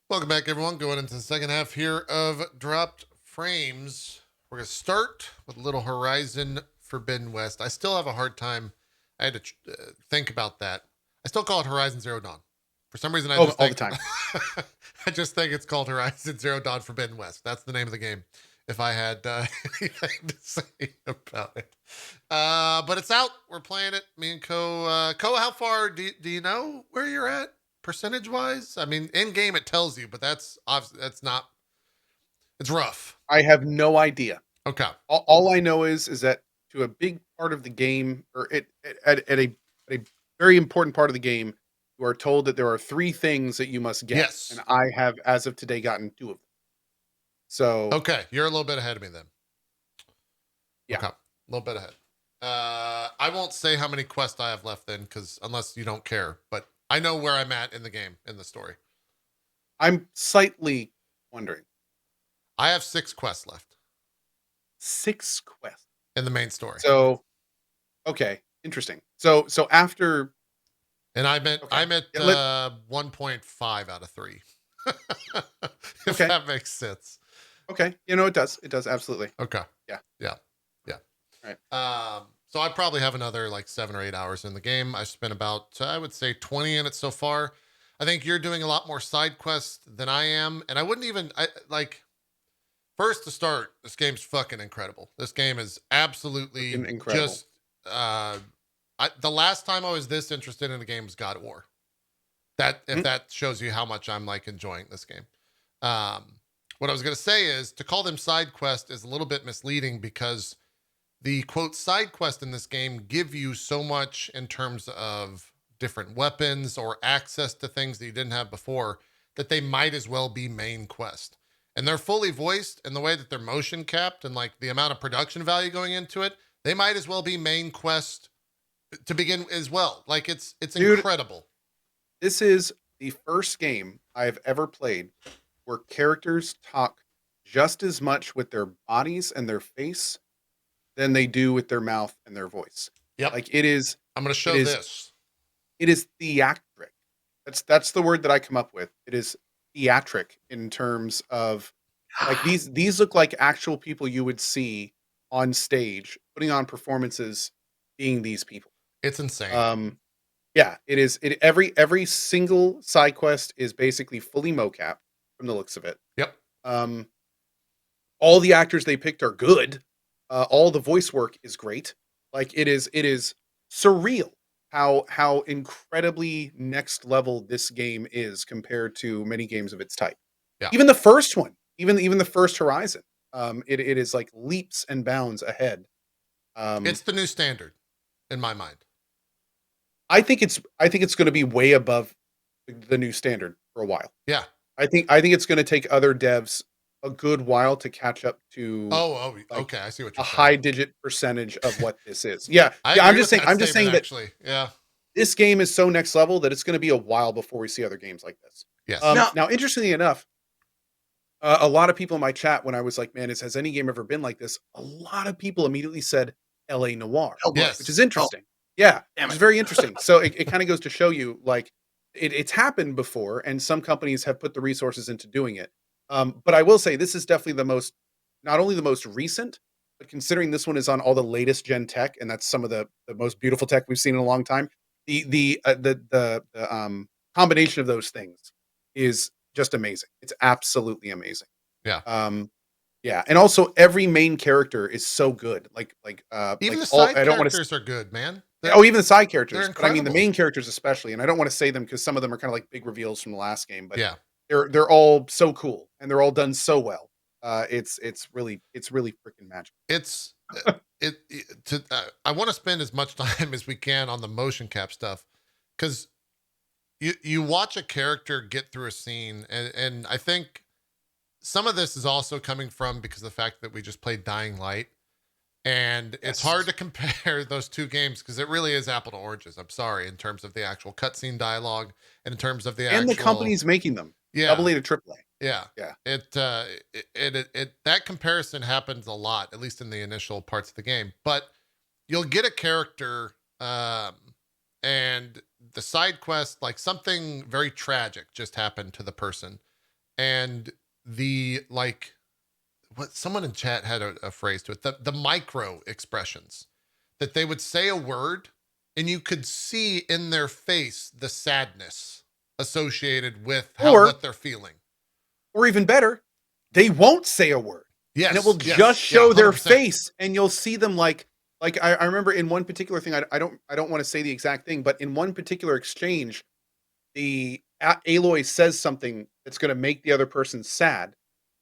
Welcome back, everyone. Going into the second half here of Dropped Frames. We're going to start with Little Horizon Forbidden West. I still have a hard time. I had to think about that. I still call it Horizon Zero Dawn. For some reason, I Oh, just all the think time. I just think it's called Horizon Zero Dawn Forbidden West. That's the name of the game. If I had anything to say about it, but it's out. We're playing it. Me and Cohh, how far do you know where you're at? Percentage wise, I mean, in game it tells you, but that's obviously that's not. It's rough. I have no idea. Okay. All I know is that to a big part of the game, or at a very important part of the game, you are told that there are three things that you must get, and Yes. I have, as of today, gotten two of them. So Okay, you're a little bit ahead of me then. yeah, Okay, a little bit ahead. I won't say how many quests I have left then, because unless you don't care, but I know where I'm at in the game in the story. I'm slightly wondering. I have 6 quests left 6 quests. in the main story, So okay, interesting. So after and I'm at yeah, let 1.5 out of 3. If okay, that makes sense. okay. It does absolutely. Okay. Yeah. Yeah. Yeah. All right. So I probably have another like 7 or 8 hours in the game. I spent about, I would say 20 in it so far. I think you're doing a lot more side quests than I am. And I wouldn't even, first to start, this game's fucking incredible. This game is absolutely Freaking incredible. just, the last time I was this interested in a game was God of War. If Mhm. that shows you how much I'm like enjoying this game. What I was going to say is to call them side quest is a little bit misleading because the quote side quest in this game give you so much in terms of different weapons or access to things that you didn't have before that they might as well be main quest. And they're fully voiced, and the way that they're motion capped and like the amount of production value going into it, they might as well be main quest to begin as well. Like it's Dude, incredible. this is the first game I've ever played where characters talk just as much with their bodies and their face than they do with their mouth and their voice. Yep. Like it is I'm going to it show is this. it is theatric. That's the word that I come up with. It is theatric in terms of like these look like actual people you would see on stage putting on performances being these people. It's insane. Um yeah, it is every single side quest is basically fully mocap from the looks of it. Yep. Um all the actors they picked are good. All the voice work is great. Like it is surreal how incredibly next level this game is compared to many games of its type. Yeah. Even the first one, even the first Horizon, it is like leaps and bounds ahead. It's the new standard in my mind. I think it's going to be way above the new standard for a while. Yeah. I think it's going to take other devs a good while to catch up to like Okay. I see what a you're saying. high digit percentage of what this is. Yeah, I yeah. agree with that I'm just statement, saying that actually. Yeah. this game is so next level that it's going to be a while before we see other games like this. Yes. Now, Now, interestingly enough, a lot of people in my chat when I was like, "Man, has any game ever been like this?" A lot of people immediately said L.A. Noir, Hellblade. which is Yes. interesting. Yeah, Damn which is it. very interesting. So it kind of goes to show you, like, it's happened before, and some companies have put the resources into doing it. But I will say this is definitely the most, not only the most recent, but considering this one is on all the latest gen tech, and that's some of the most beautiful tech we've seen in a long time. The combination of those things is just amazing. It's absolutely amazing. Yeah. Yeah, and also every main character is so good. Even Like the all side I don't want to characters are good, man. oh, even the side They're characters, but I mean the incredible. main characters especially, and I don't want to say them because some of them are kind of like big reveals from the last game, but Yeah. they're all so cool and they're all done so well. It's really freaking magical. It's I want to spend as much time as we can on the motion cap stuff because you watch a character get through a scene, and I think some of this is also coming from because of the fact that we just played Dying Light. And it's hard Yes. to compare those two games because it really is apple to oranges. I'm sorry, in terms of the actual cutscene dialogue and in terms of the And the actual, companies making them, yeah, double A to triple A. yeah. Yeah. It that comparison happens a lot, at least in the initial parts of the game. But you'll get a character, and the side quest, like something very tragic just happened to the person, and the like what someone in chat had a phrase to it, the micro expressions, that they would say a word and you could see in their face the sadness associated with how Or what they're feeling. or even better, they won't say a word. Yes. And it will yes, just yeah, show their 100%. face, and you'll see them like I remember in one particular thing, I don't want to say the exact thing, but in one particular exchange, Aloy says something that's going to make the other person sad,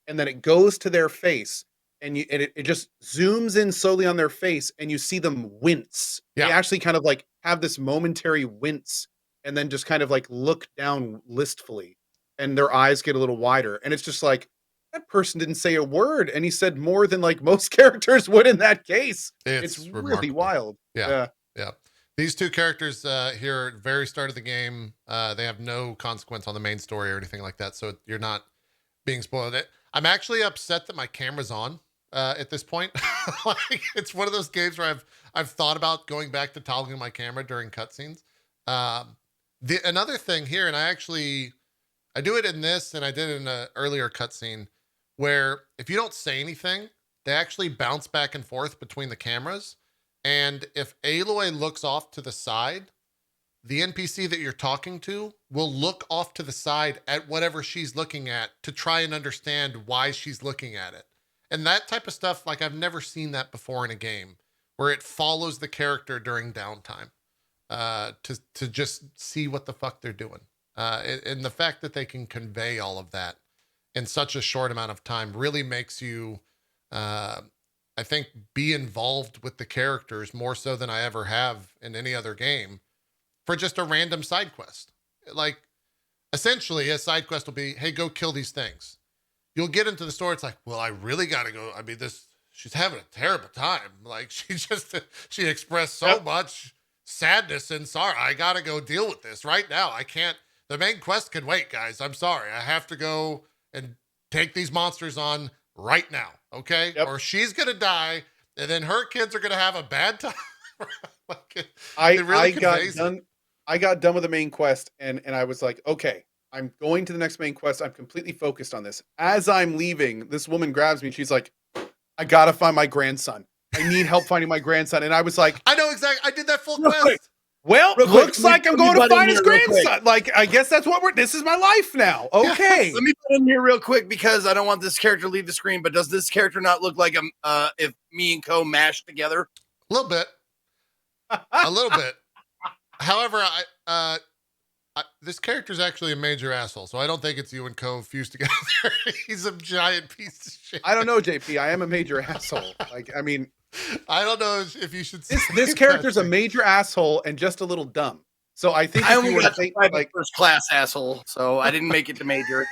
and then it goes to their face, and it just zooms in slowly on their face, and you see them wince. They Yeah. actually kind of like have this momentary wince, and then just kind of like look down listfully, and their eyes get a little wider, and it's just like that person didn't say a word, and he said more than like most characters would in that case. It's really remarkable. wild. Yeah. Yeah. These two characters here at the very start of the game, they have no consequence on the main story or anything like that. So you're not being spoiled. I'm actually upset that my camera's on at this point. Like, it's one of those games where I've thought about going back to toggling my camera during cutscenes. Another thing here, and I do it in this, and I did it in an earlier cutscene, where if you don't say anything, they actually bounce back and forth between the cameras. And if Aloy looks off to the side, the NPC that you're talking to will look off to the side at whatever she's looking at to try and understand why she's looking at it. And that type of stuff, like, I've never seen that before in a game, where it follows the character during downtime to just see what the fuck they're doing. And the fact that they can convey all of that in such a short amount of time really makes you, I think, be involved with the characters more so than I ever have in any other game for just a random side quest. Like, essentially, a side quest will be, hey, go kill these things. You'll get into the story. It's like, well, I really got to go. I mean, she's having a terrible time. Like, she expressed so much sadness and sorrow. I got to go deal with this right now. I can't, the main quest can wait, guys. I'm sorry. I have to go and take these monsters on right now. Okay. Or she's going to die, and then her kids are going to have a bad time. Like, I got done with the main quest, and I was like, okay, I'm going to the next main quest. I'm completely focused on this. As I'm leaving, this woman grabs me. She's like, I gotta find my grandson. I need help finding my grandson. And I was like, I know exactly. I did that full quest. Quick. Well, looks like I'm going to find his grandson. Like, I guess that's what this is my life now. Okay. Let me put in here real quick, because I don't want this character to leave the screen, but does this character not look like if me and Cohh mashed together? A little bit. A little bit. However, this character is actually a major asshole, so I don't think it's you and Cohh fused together. He's a giant piece of shit. I don't know, JP. I am a major asshole. Like, I mean, I don't know if you should say this character's a major asshole and just a little dumb. So I think I only got like first class asshole, so I didn't make it to major.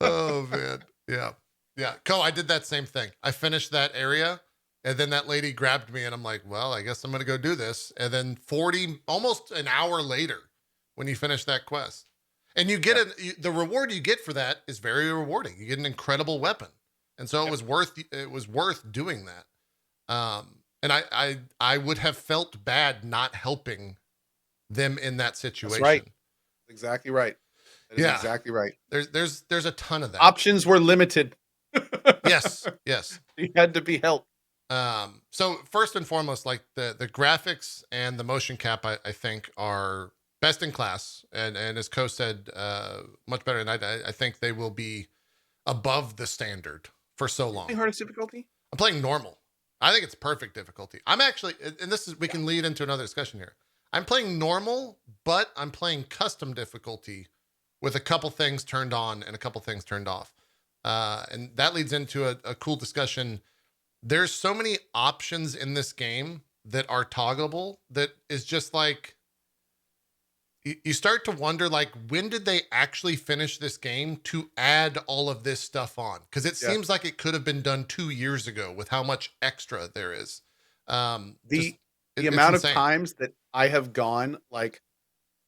Oh man, yeah. Cohh, I did that same thing. I finished that area, and then that lady grabbed me, and I'm like, well, I guess I'm gonna go do this. And then almost an hour later, when you finish that quest, and you get the reward you get for that is very rewarding. You get an incredible weapon, and so it was worth doing that. And I would have felt bad not helping them in that situation. That's right. Exactly right. That is exactly right. There's a ton of that. Options were limited. Yes. You had to be helped. So first and foremost, like the graphics and the motion cap, I think are best in class. And as Cohh said, much better. And I think they will be above the standard for so long. Hardest difficulty? I'm playing normal. I think it's perfect difficulty. I'm actually, and this is, we can lead into another discussion here. I'm playing normal, but I'm playing custom difficulty with a couple things turned on and a couple things turned off. And that leads into a cool discussion. There's so many options in this game that are toggleable that is just like, you start to wonder, like, when did they actually finish this game to add all of this stuff on? Because it seems like it could have been done 2 years ago with how much extra there is. The amount of times that I have gone, like,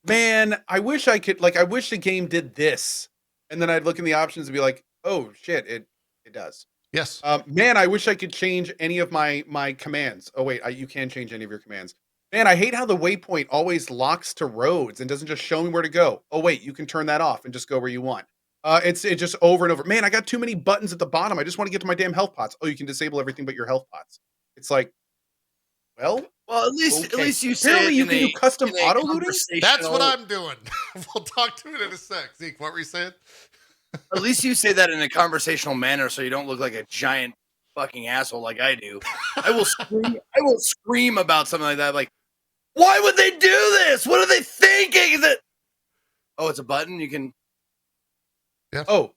man, I wish I wish the game did this. And then I'd look in the options and be like, oh shit, it does. Yes. Man, I wish I could change any of my commands. Oh wait, you can change any of your commands. Man, I hate how the waypoint always locks to roads and doesn't just show me where to go. Oh wait, you can turn that off and just go where you want. It's just over and over. Man, I got too many buttons at the bottom. I just want to get to my damn health pots. Oh, you can disable everything but your health pots. It's like, well, Well, at okay. least you say Apparently, it you in can do custom in a auto looting. That's what conversational. I'm doing. We'll talk to it in a sec. Zeke, what were you saying? At least you say that in a conversational manner, so you don't look like a giant fucking asshole like I do. I will scream. I will scream about something like that. Like, why would they do this? What are they thinking? Is it? Oh, it's a button. You can. Oh,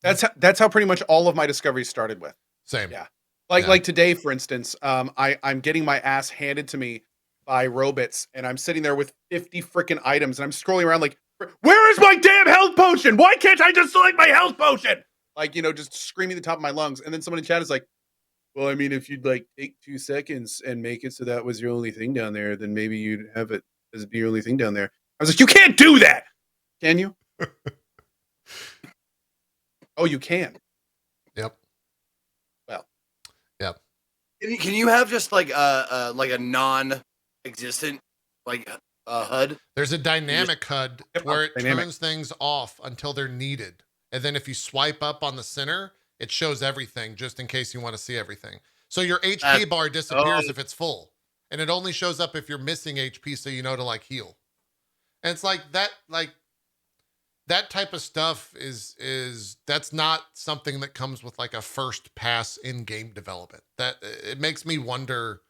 that's how pretty much all of my discoveries started with. Same. Yeah. Yeah. Like today, for instance, I'm getting my ass handed to me by robots, and I'm sitting there with 50 freaking items, and I'm scrolling around like, where is my damn health potion? Why can't I just select my health potion? Like, just screaming at the top of my lungs. And then someone in chat is like, well, I mean, if you'd like take 2 seconds and make it so that was your only thing down there, then maybe you'd have it as your only thing down there. I was like, you can't do that. Can you? Oh, you can. Yep. Well. Yep. Can you have just like a non-existent like HUD? There's a dynamic HUD Yep, where it dynamic. turns things off until they're needed. And then if you swipe up on the center, it shows everything just in case you want to see everything. So your HP bar disappears if it's full. And it only shows up if you're missing HP, so you know to like heal. And it's like that type of stuff is that's not something that comes with like a first pass in game development. That it makes me wonder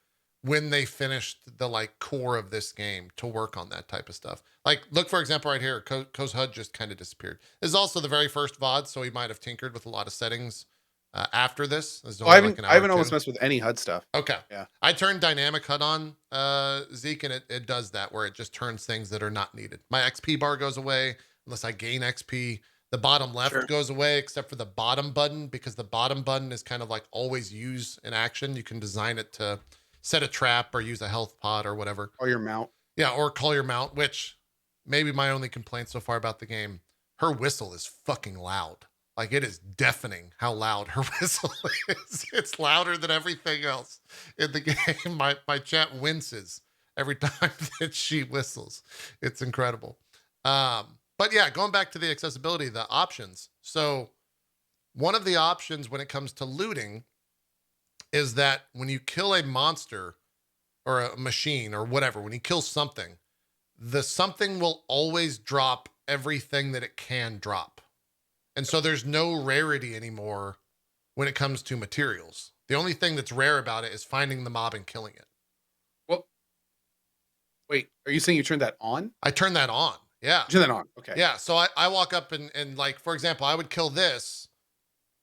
when they finished the like core of this game to work on that type of stuff. Like, look, for example, right here, Cohh's HUD just kind of disappeared. This is also the very first VOD, so he might have tinkered with a lot of settings after this. This is Oh, I only like an hour haven't or almost two. messed with any HUD stuff. Okay. Yeah. I turned dynamic HUD on, Zeke, and it does that where it just turns things that are not needed. My XP bar goes away unless I gain XP. The bottom left goes away except for the bottom button, because the bottom button is kind of like always use in action. You can design it to set a trap or use a health pod or whatever. Or your mount. Yeah, or call your mount, which maybe my only complaint so far about the game. Her whistle is fucking loud. Like, it is deafening how loud her whistle is. It's louder than everything else in the game. My chat winces every time that she whistles. It's incredible. But yeah, going back to the accessibility, the options. So one of the options when it comes to looting is that when you kill a monster or a machine or whatever, when you kill something, the something will always drop everything that it can drop. And so there's no rarity anymore when it comes to materials. The only thing that's rare about it is finding the mob and killing it. Well, wait, are you saying you turned that on? I turn that on. Yeah. You turned that on. Okay. Yeah. So I walk up and like, for example, I would kill this,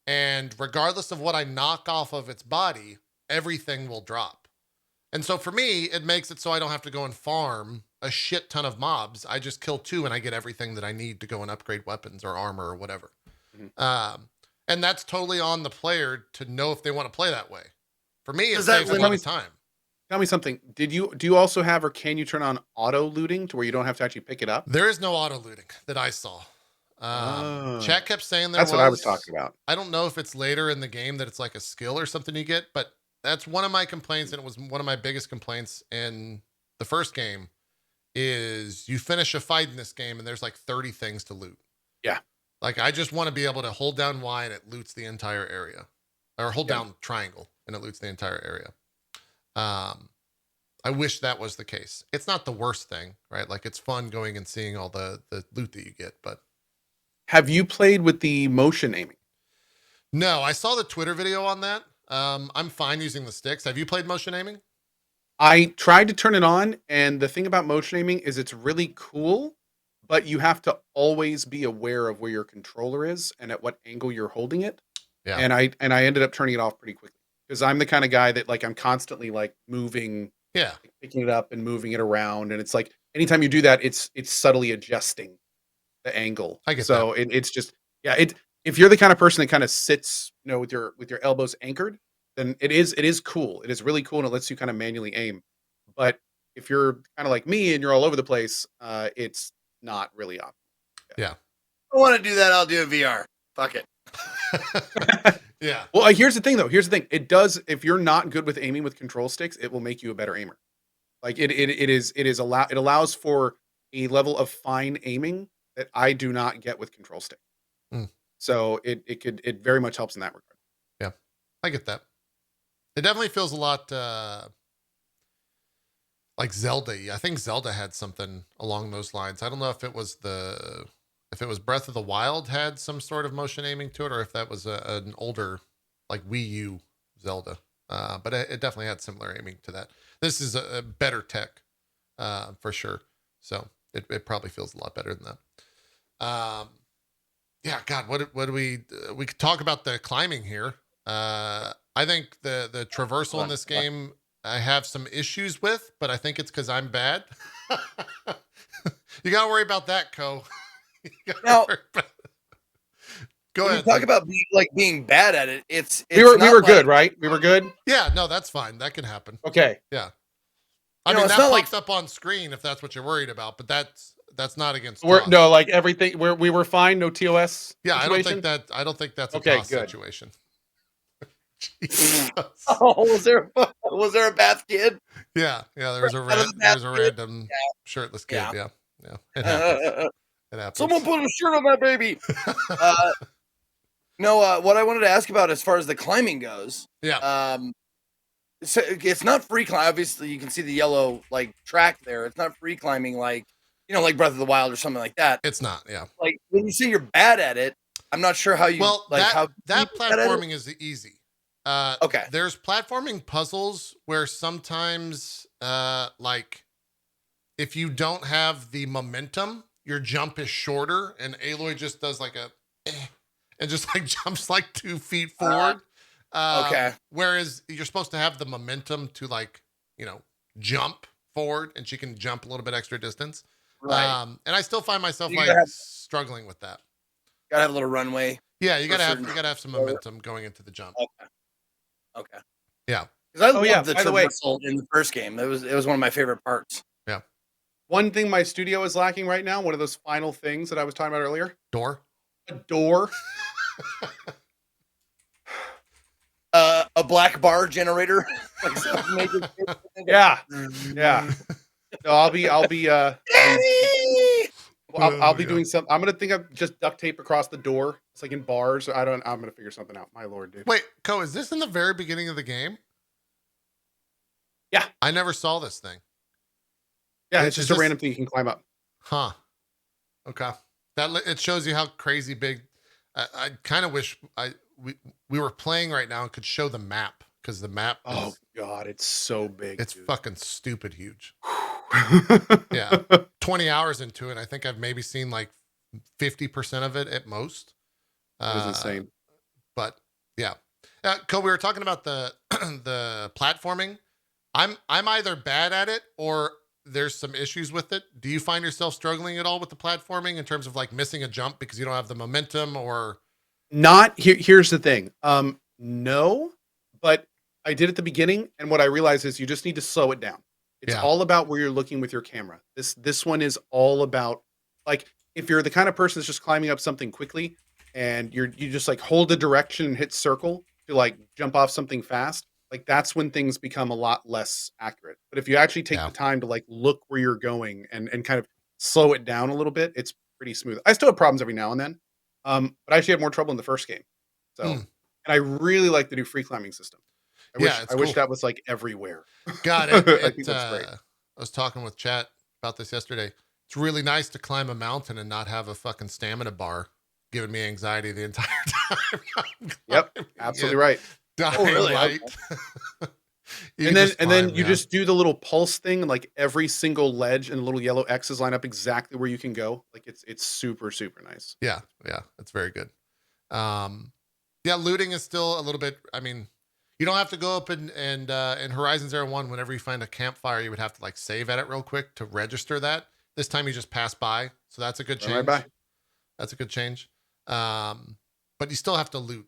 and regardless of what I knock off of its body, everything will drop. And so for me, it makes it so I don't have to go and farm a shit ton of mobs. I just kill 2 and I get everything that I need to go and upgrade weapons or armor or whatever. Mm-hmm. And that's totally on the player to know if they want to play that way. For me, it saves a lot of time. Tell me something. Do you also have, or can you turn on auto looting to where you don't have to actually pick it up? There is no auto looting that I saw. Chat kept saying that's what I was talking about. I don't know if it's later in the game that it's like a skill or something you get, but that's one of my complaints, and it was one of my biggest complaints in the first game, is you finish a fight in this game and there's like 30 things to loot. Yeah. Like, I just want to be able to hold down Y and it loots the entire area, or hold down triangle and it loots the entire area. I wish that was the case. It's not the worst thing, right? Like, it's fun going and seeing all the loot that you get, but. Have you played with the motion aiming? No, I saw the Twitter video on that. I'm fine using the sticks. Have you played motion aiming? I tried to turn it on, and the thing about motion aiming is it's really cool, but you have to always be aware of where your controller is and at what angle you're holding it. Yeah. And I ended up turning it off pretty quickly, because I'm the kind of guy that, like, I'm constantly like moving, like, picking it up and moving it around, and it's like anytime you do that, it's subtly adjusting the angle. I get so that. It's just if you're the kind of person that kind of sits, with your elbows anchored, then it is cool. It is really cool, and it lets you kind of manually aim. But if you're kind of like me and you're all over the place, it's not really optimal. Yeah. I want to do that. I'll do a VR. Fuck it. Yeah. Well, here's the thing though. Here's the thing. It does, if you're not good with aiming with control sticks, it will make you a better aimer. Like, it allows for a level of fine aiming that I do not get with control stick. Mm. So it very much helps in that regard. Yeah, I get that. It definitely feels a lot like Zelda. I think Zelda had something along those lines. I don't know if it was Breath of the Wild had some sort of motion aiming to it, or if that was an older like Wii U Zelda. But it definitely had similar aiming to that. This is a better tech for sure. So it probably feels a lot better than that. Yeah, God, what do we could talk about the climbing here. I think the traversal in this game I have some issues with, but I think it's because I'm bad. You gotta worry about that, Cohh. Now, Go when ahead. you talk about being bad at it, it's We were not good, right? We were good. Yeah, no, that's fine. That can happen. Okay. Yeah. I You mean, know, it's that not pops like- up on screen if that's what you're worried about, but that's not against We're Toss. no, like everything. We were fine. No TOS. Yeah, situation? I don't think that's a Okay, Toss good. situation. Jesus. Oh, was there a bath kid? Yeah, there was a Out of the there was a basket. random shirtless kid. Yeah. Yeah. It happens. It happens. Someone put a shirt on that baby. No, what I wanted to ask about as far as the climbing goes, Yeah. so it's not free climb. Obviously, you can see the yellow like track there. It's not free climbing like like Breath of the Wild or something like that. It's not. Yeah. Like when you say you're bad at it, I'm not sure how you Well, like that how that you're bad at it. platforming is easy. Okay. There's platforming puzzles where sometimes, like, if you don't have the momentum, your jump is shorter, and Aloy just does like and just like jumps like 2 feet forward. Okay. Whereas you're supposed to have the momentum to like, jump forward, and she can jump a little bit extra distance. Right. And I still find myself You like gotta have- struggling with that. Gotta have a little runway. Yeah, you For gotta certain- have some momentum going into the jump. Okay. Yeah. Because I Oh, yeah, loved the by the way- traversal in the first game. It was one of my favorite parts. One thing my studio is lacking right now. One of those final things that I was talking about earlier. Door. A door. A black bar generator. Yeah. Yeah. No, I'll be I'll be doing something. I'm gonna think of just duct tape across the door. It's like in bars. I'm gonna figure something out. My lord, dude. Wait, Cohh, is this in the very beginning of the game? Yeah. I never saw this thing. Yeah, Is it's just this- a random thing you can climb up. Huh. Okay. It shows you how crazy big. I kind of wish we were playing right now and could show the map, because the map Oh is, god, it's so big. it's dude. fucking stupid huge. Yeah. 20 hours into it, I think I've maybe seen like 50% of it at most. It was insane. But yeah. Cohh, we were talking about the the platforming. I'm either bad at it or there's some issues with it. Do you find yourself struggling at all with the platforming in terms of like missing a jump because you don't have the momentum, or Not here. Here's the thing. No, but I did at the beginning, and what I realized is you just need to slow it down. It's Yeah. all about where you're looking with your camera. This one is all about, like, if you're the kind of person that's just climbing up something quickly and you just like hold the direction and hit circle to like jump off something fast, like that's when things become a lot less accurate. But if you actually take Yeah. the time to like look where you're going and kind of slow it down a little bit, it's pretty smooth. I still have problems every now and then. But I actually had more trouble in the first game. So, Hmm. and I really like the new free climbing system. Yeah, it's I wish cool. that was like everywhere. God, I think that's great. I was talking with chat about this yesterday. It's really nice to climb a mountain and not have a fucking stamina bar giving me anxiety the entire time. I'm Yep, climbing absolutely it, right. dying Oh, really? light. And then climb, you yeah. just do the little pulse thing, and like every single ledge and little yellow X's line up exactly where you can go. Like it's super nice. Yeah, it's very good. Yeah, looting is still a little bit. I mean, you don't have to go up and in Horizon Zero One, whenever you find a campfire, you would have to like save at it real quick to register that. This time you just pass by, so that's a good change. Right by. That's a good change. But you still have to loot,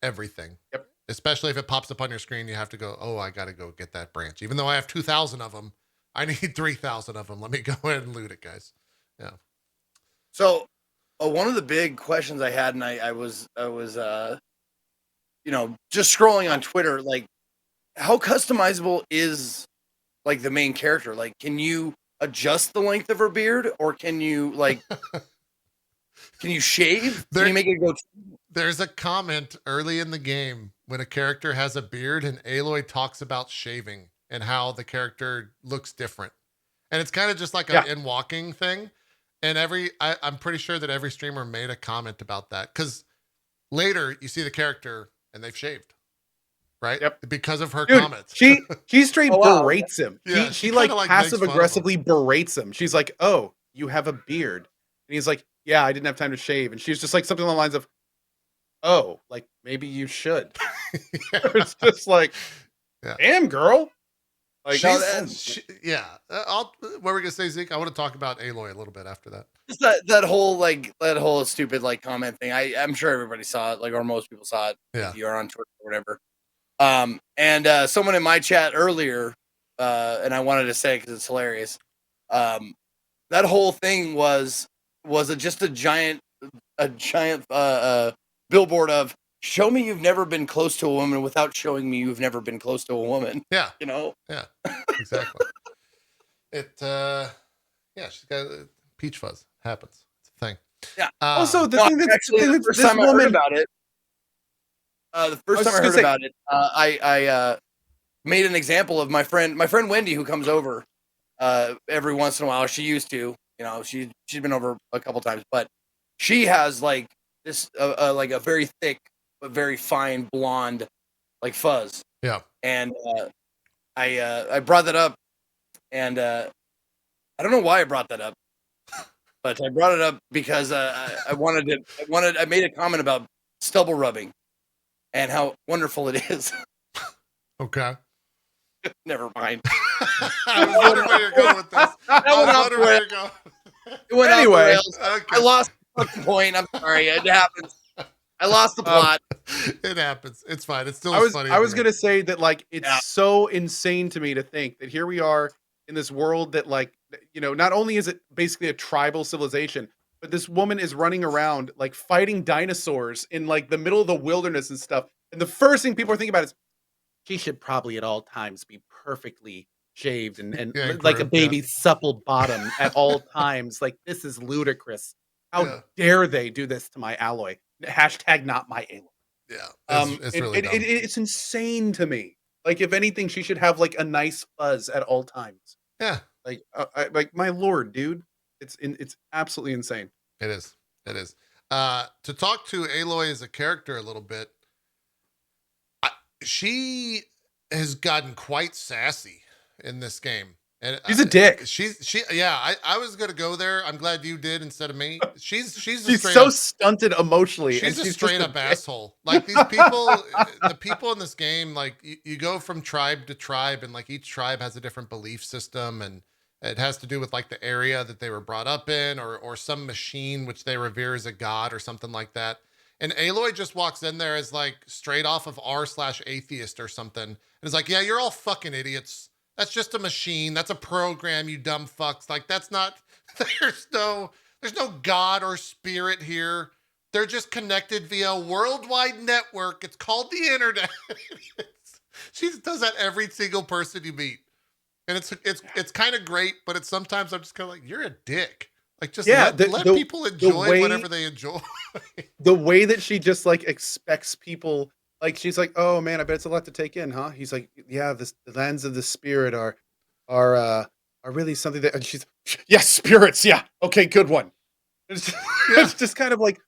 everything. Yep. Especially if it pops up on your screen, you have to go, oh, I got to go get that branch. Even though I have 2,000 of them, I need 3,000 of them. Let me go ahead and loot it, guys. Yeah. So, one of the big questions I had, and I was just scrolling on Twitter, like, how customizable is like the main character? Like, can you adjust the length of her beard, or can you like Can you shave? There- Can you make it go? There's a comment early in the game when a character has a beard and Aloy talks about shaving and how the character looks different. And it's kind of just like Yeah. in walking thing. And I'm pretty sure that every streamer made a comment about that. Because later you see the character and they've shaved. Right? Yep. Because of her Dude, comments. she straight Oh, wow. berates him. Yeah, she she like kinda, like, makes passive fun of him. aggressively berates him. She's like, "Oh, you have a beard," and he's like, "Yeah, I didn't have time to shave." And she's just like something along the lines of, "Oh, like maybe you should." Yeah. It's just like, Yeah. "Damn, girl." Like, No, What were we gonna say, Zeke? I want to talk about Aloy a little bit after that. Just that whole stupid like comment thing. I'm sure everybody saw it, like, or most people saw it. Yeah. If you're on Twitter or whatever. And someone in my chat earlier, and I wanted to say because it's hilarious. That whole thing was just a giant billboard of show me you've never been close to a woman without showing me you've never been close to a woman. Yeah. You know? Yeah. Exactly. She's got peach fuzz. Happens. It's a thing. Yeah. Also, the No, thing that's actually, the first this time I heard woman. about it, I made an example of my friend Wendy, who comes over every once in a while. She used to, you know, she's been over a couple times, but she has like this like a very thick but very fine blonde like fuzz. Yeah. And I brought that up, and I don't know why I brought that up, but I brought it up because I made a comment about stubble rubbing and how wonderful it is. Okay. Never mind. I was wondering where you're going with this. I was wondering where you're going. It went off the Anyway. rails. Okay. I lost the fucking point. I'm sorry. It happens. I lost the plot. It happens. It's fine. It's still I was funny. gonna say that like it's so insane to me to think that here we are in this world that like, you know, not only is it basically a tribal civilization, but this woman is running around like fighting dinosaurs in like the middle of the wilderness and stuff. And the first thing people are thinking about is she should probably at all times be perfectly shaved and Yeah, like a groomed, baby supple bottom at all times. Like, this is ludicrous. How Yeah. dare they do this to my Alloy? Hashtag not my Aloy. Yeah. It's really dumb. It's insane to me. Like, if anything, she should have like a nice fuzz at all times. Yeah. Like, like my lord, dude, it's absolutely insane. It is. It is. To talk to Aloy as a character a little bit, she has gotten quite sassy in this game. And She's a dick. I was gonna go there. I'm glad you did instead of me. She's so stunted emotionally. She's and a she's straight just up asshole. Like these people, the people in this game, like you go from tribe to tribe, and like each tribe has a different belief system, and it has to do with like the area that they were brought up in, or some machine which they revere as a god or something like that. And Aloy just walks in there as like straight off of r/atheist or something, and is like, "Yeah, you're all fucking idiots. That's just a machine. That's a program, you dumb fucks. Like that's not. There's no God or spirit here. They're just connected via a worldwide network. It's called the internet." She does that every single person you meet, and it's kind of great, but it's sometimes I'm just kind of like, you're a dick. Like just let people enjoy whatever they enjoy. The way that she just like expects people, like she's like, "Oh man, I bet it's a lot to take in, huh?" He's like, "Yeah, the lands of the spirit are really something that," and she's, "Yes, spirits, yeah, okay, good one." It's just kind of like,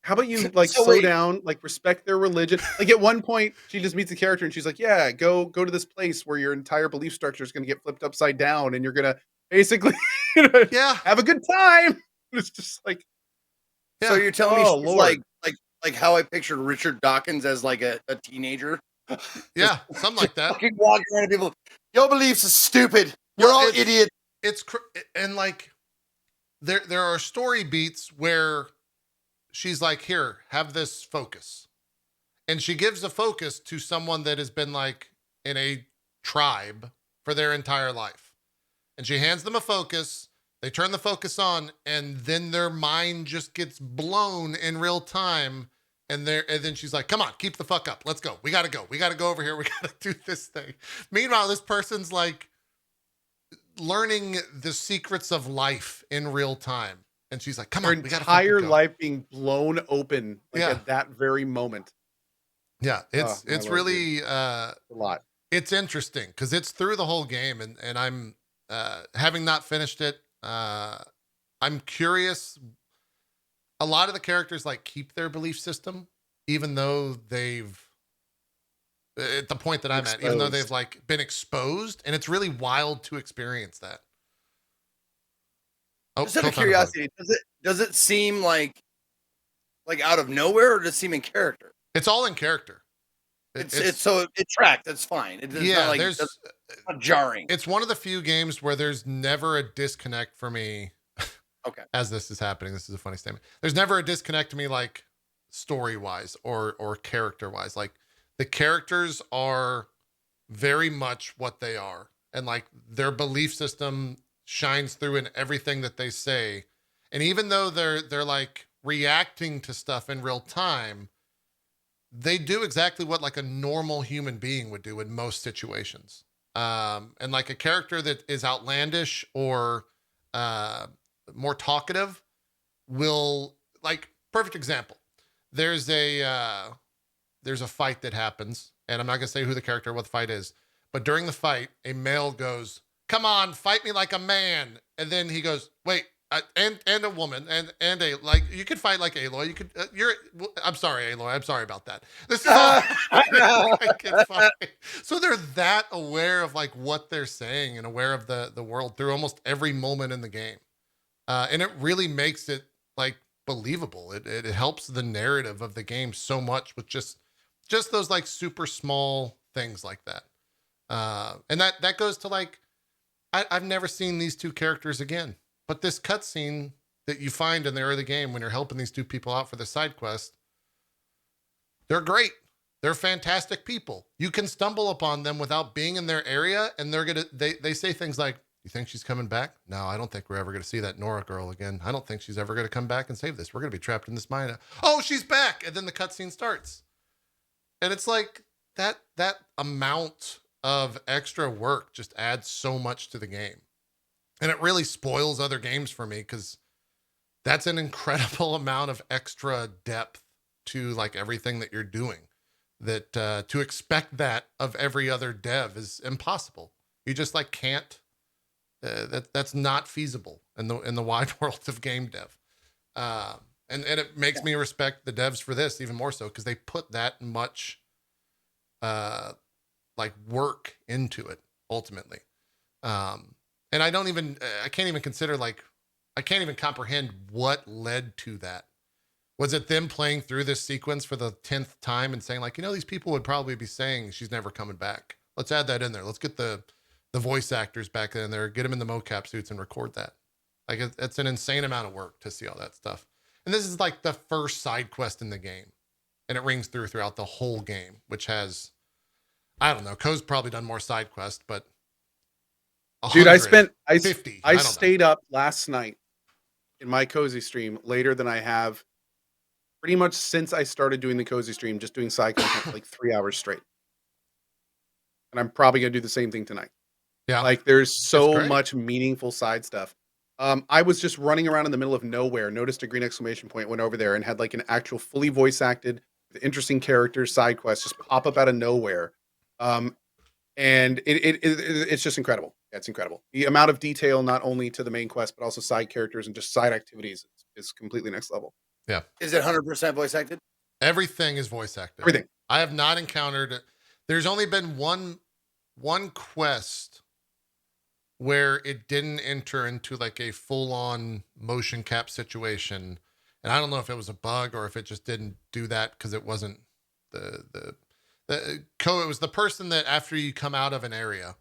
how about you like slow down, like respect their religion? Like at one point, she just meets a character and she's like, "Yeah, go to this place where your entire belief structure is going to get flipped upside down, and you're gonna basically, have a good time." It's just like, so you're telling me she's Lord. like how I pictured Richard Dawkins as like a teenager? Yeah, something like that. Fucking walking around and people, your beliefs are stupid. You're all idiots. And like there are story beats where she's like, "Here, have this focus," and she gives a focus to someone that has been like in a tribe for their entire life, and she hands them a focus. They turn the focus on, and then their mind just gets blown in real time. And then she's like, "Come on, keep the fuck up. Let's go. We gotta go. We gotta go over here. We gotta do this thing." Meanwhile, this person's like learning the secrets of life in real time. And she's like, come Her on, we gotta fucking entire go. life being blown open, like, Yeah. at that very moment. Yeah, Oh, my it's lord, dude. really A lot. it's interesting because it's through the whole game, and I'm having not finished it. I'm curious. A lot of the characters like keep their belief system, even though they've at the point that I'm at, even though they've Exposed. like been exposed, and it's really wild to experience that. Oh, Just out of Cohh found a bug. curiosity, does it seem like out of nowhere, or does it seem in character? It's all in character. It's so it tracks. That's fine. It's yeah. not like There's it's not jarring. it's one of the few games where there's never a disconnect for me. Okay. As this is happening, this is a funny statement. There's never a disconnect to me, like story wise or character wise. Like the characters are very much what they are, and like their belief system shines through in everything that they say. And even though they're like reacting to stuff in real time, they do exactly what like a normal human being would do in most situations. And like a character that is outlandish or more talkative will, like, perfect example. There's a fight that happens, and I'm not gonna say who the character or what the fight is, but during the fight, a male goes, "Come on, fight me like a man," and then he goes, "Wait." And a woman and a like you could fight like Aloy. You could I'm sorry, Aloy. I'm sorry about that. This is all like, it's fine. So they're that aware of like what they're saying and aware of the world through almost every moment in the game, and it really makes it like believable. It helps the narrative of the game so much with just those like super small things like that, and that goes to like I've never seen these two characters again. But this cutscene that you find in the early game when you're helping these two people out for the side quest, they're great. They're fantastic people. You can stumble upon them without being in their area, and they say things like, "You think she's coming back? No, I don't think we're ever gonna see that Nora girl again. I don't think she's ever gonna come back and save this. We're gonna be trapped in this mine. Oh, she's back!" And then the cutscene starts, and it's like that amount of extra work just adds so much to the game. And it really spoils other games for me because that's an incredible amount of extra depth to like everything that you're doing. That to expect that of every other dev is impossible. You just like can't. That's not feasible in the wide world of game dev. And it makes me respect the devs for this even more so because they put that much like work into it ultimately. And I can't even consider like, I can't even comprehend what led to that. Was it them playing through this sequence for the 10th time and saying like, these people would probably be saying she's never coming back. Let's add that in there. Let's get the voice actors back in there, get them in the mocap suits and record that. Like it's an insane amount of work to see all that stuff. And this is like the first side quest in the game. And it rings throughout the whole game, which has, I don't know, Cohh's probably done more side quests, but Dude, 50. I stayed up last night in my cozy stream later than I have pretty much since I started doing the cozy stream, just doing side content for like 3 hours straight. And I'm probably gonna do the same thing tonight. Yeah. Like there's so great. much meaningful side stuff. I was just running around in the middle of nowhere, noticed a green exclamation point, went over there and had like an actual fully voice acted, interesting characters, side quests just pop up out of nowhere. And it's just incredible. Yeah, it's incredible. The amount of detail, not only to the main quest, but also side characters and just side activities is completely next level. Yeah. Is it 100% voice acted? Everything is voice acted. Everything. I have not encountered, there's only been one quest where it didn't enter into like a full on motion cap situation. And I don't know if it was a bug or if it just didn't do that because it wasn't it was the person that after you come out of an area,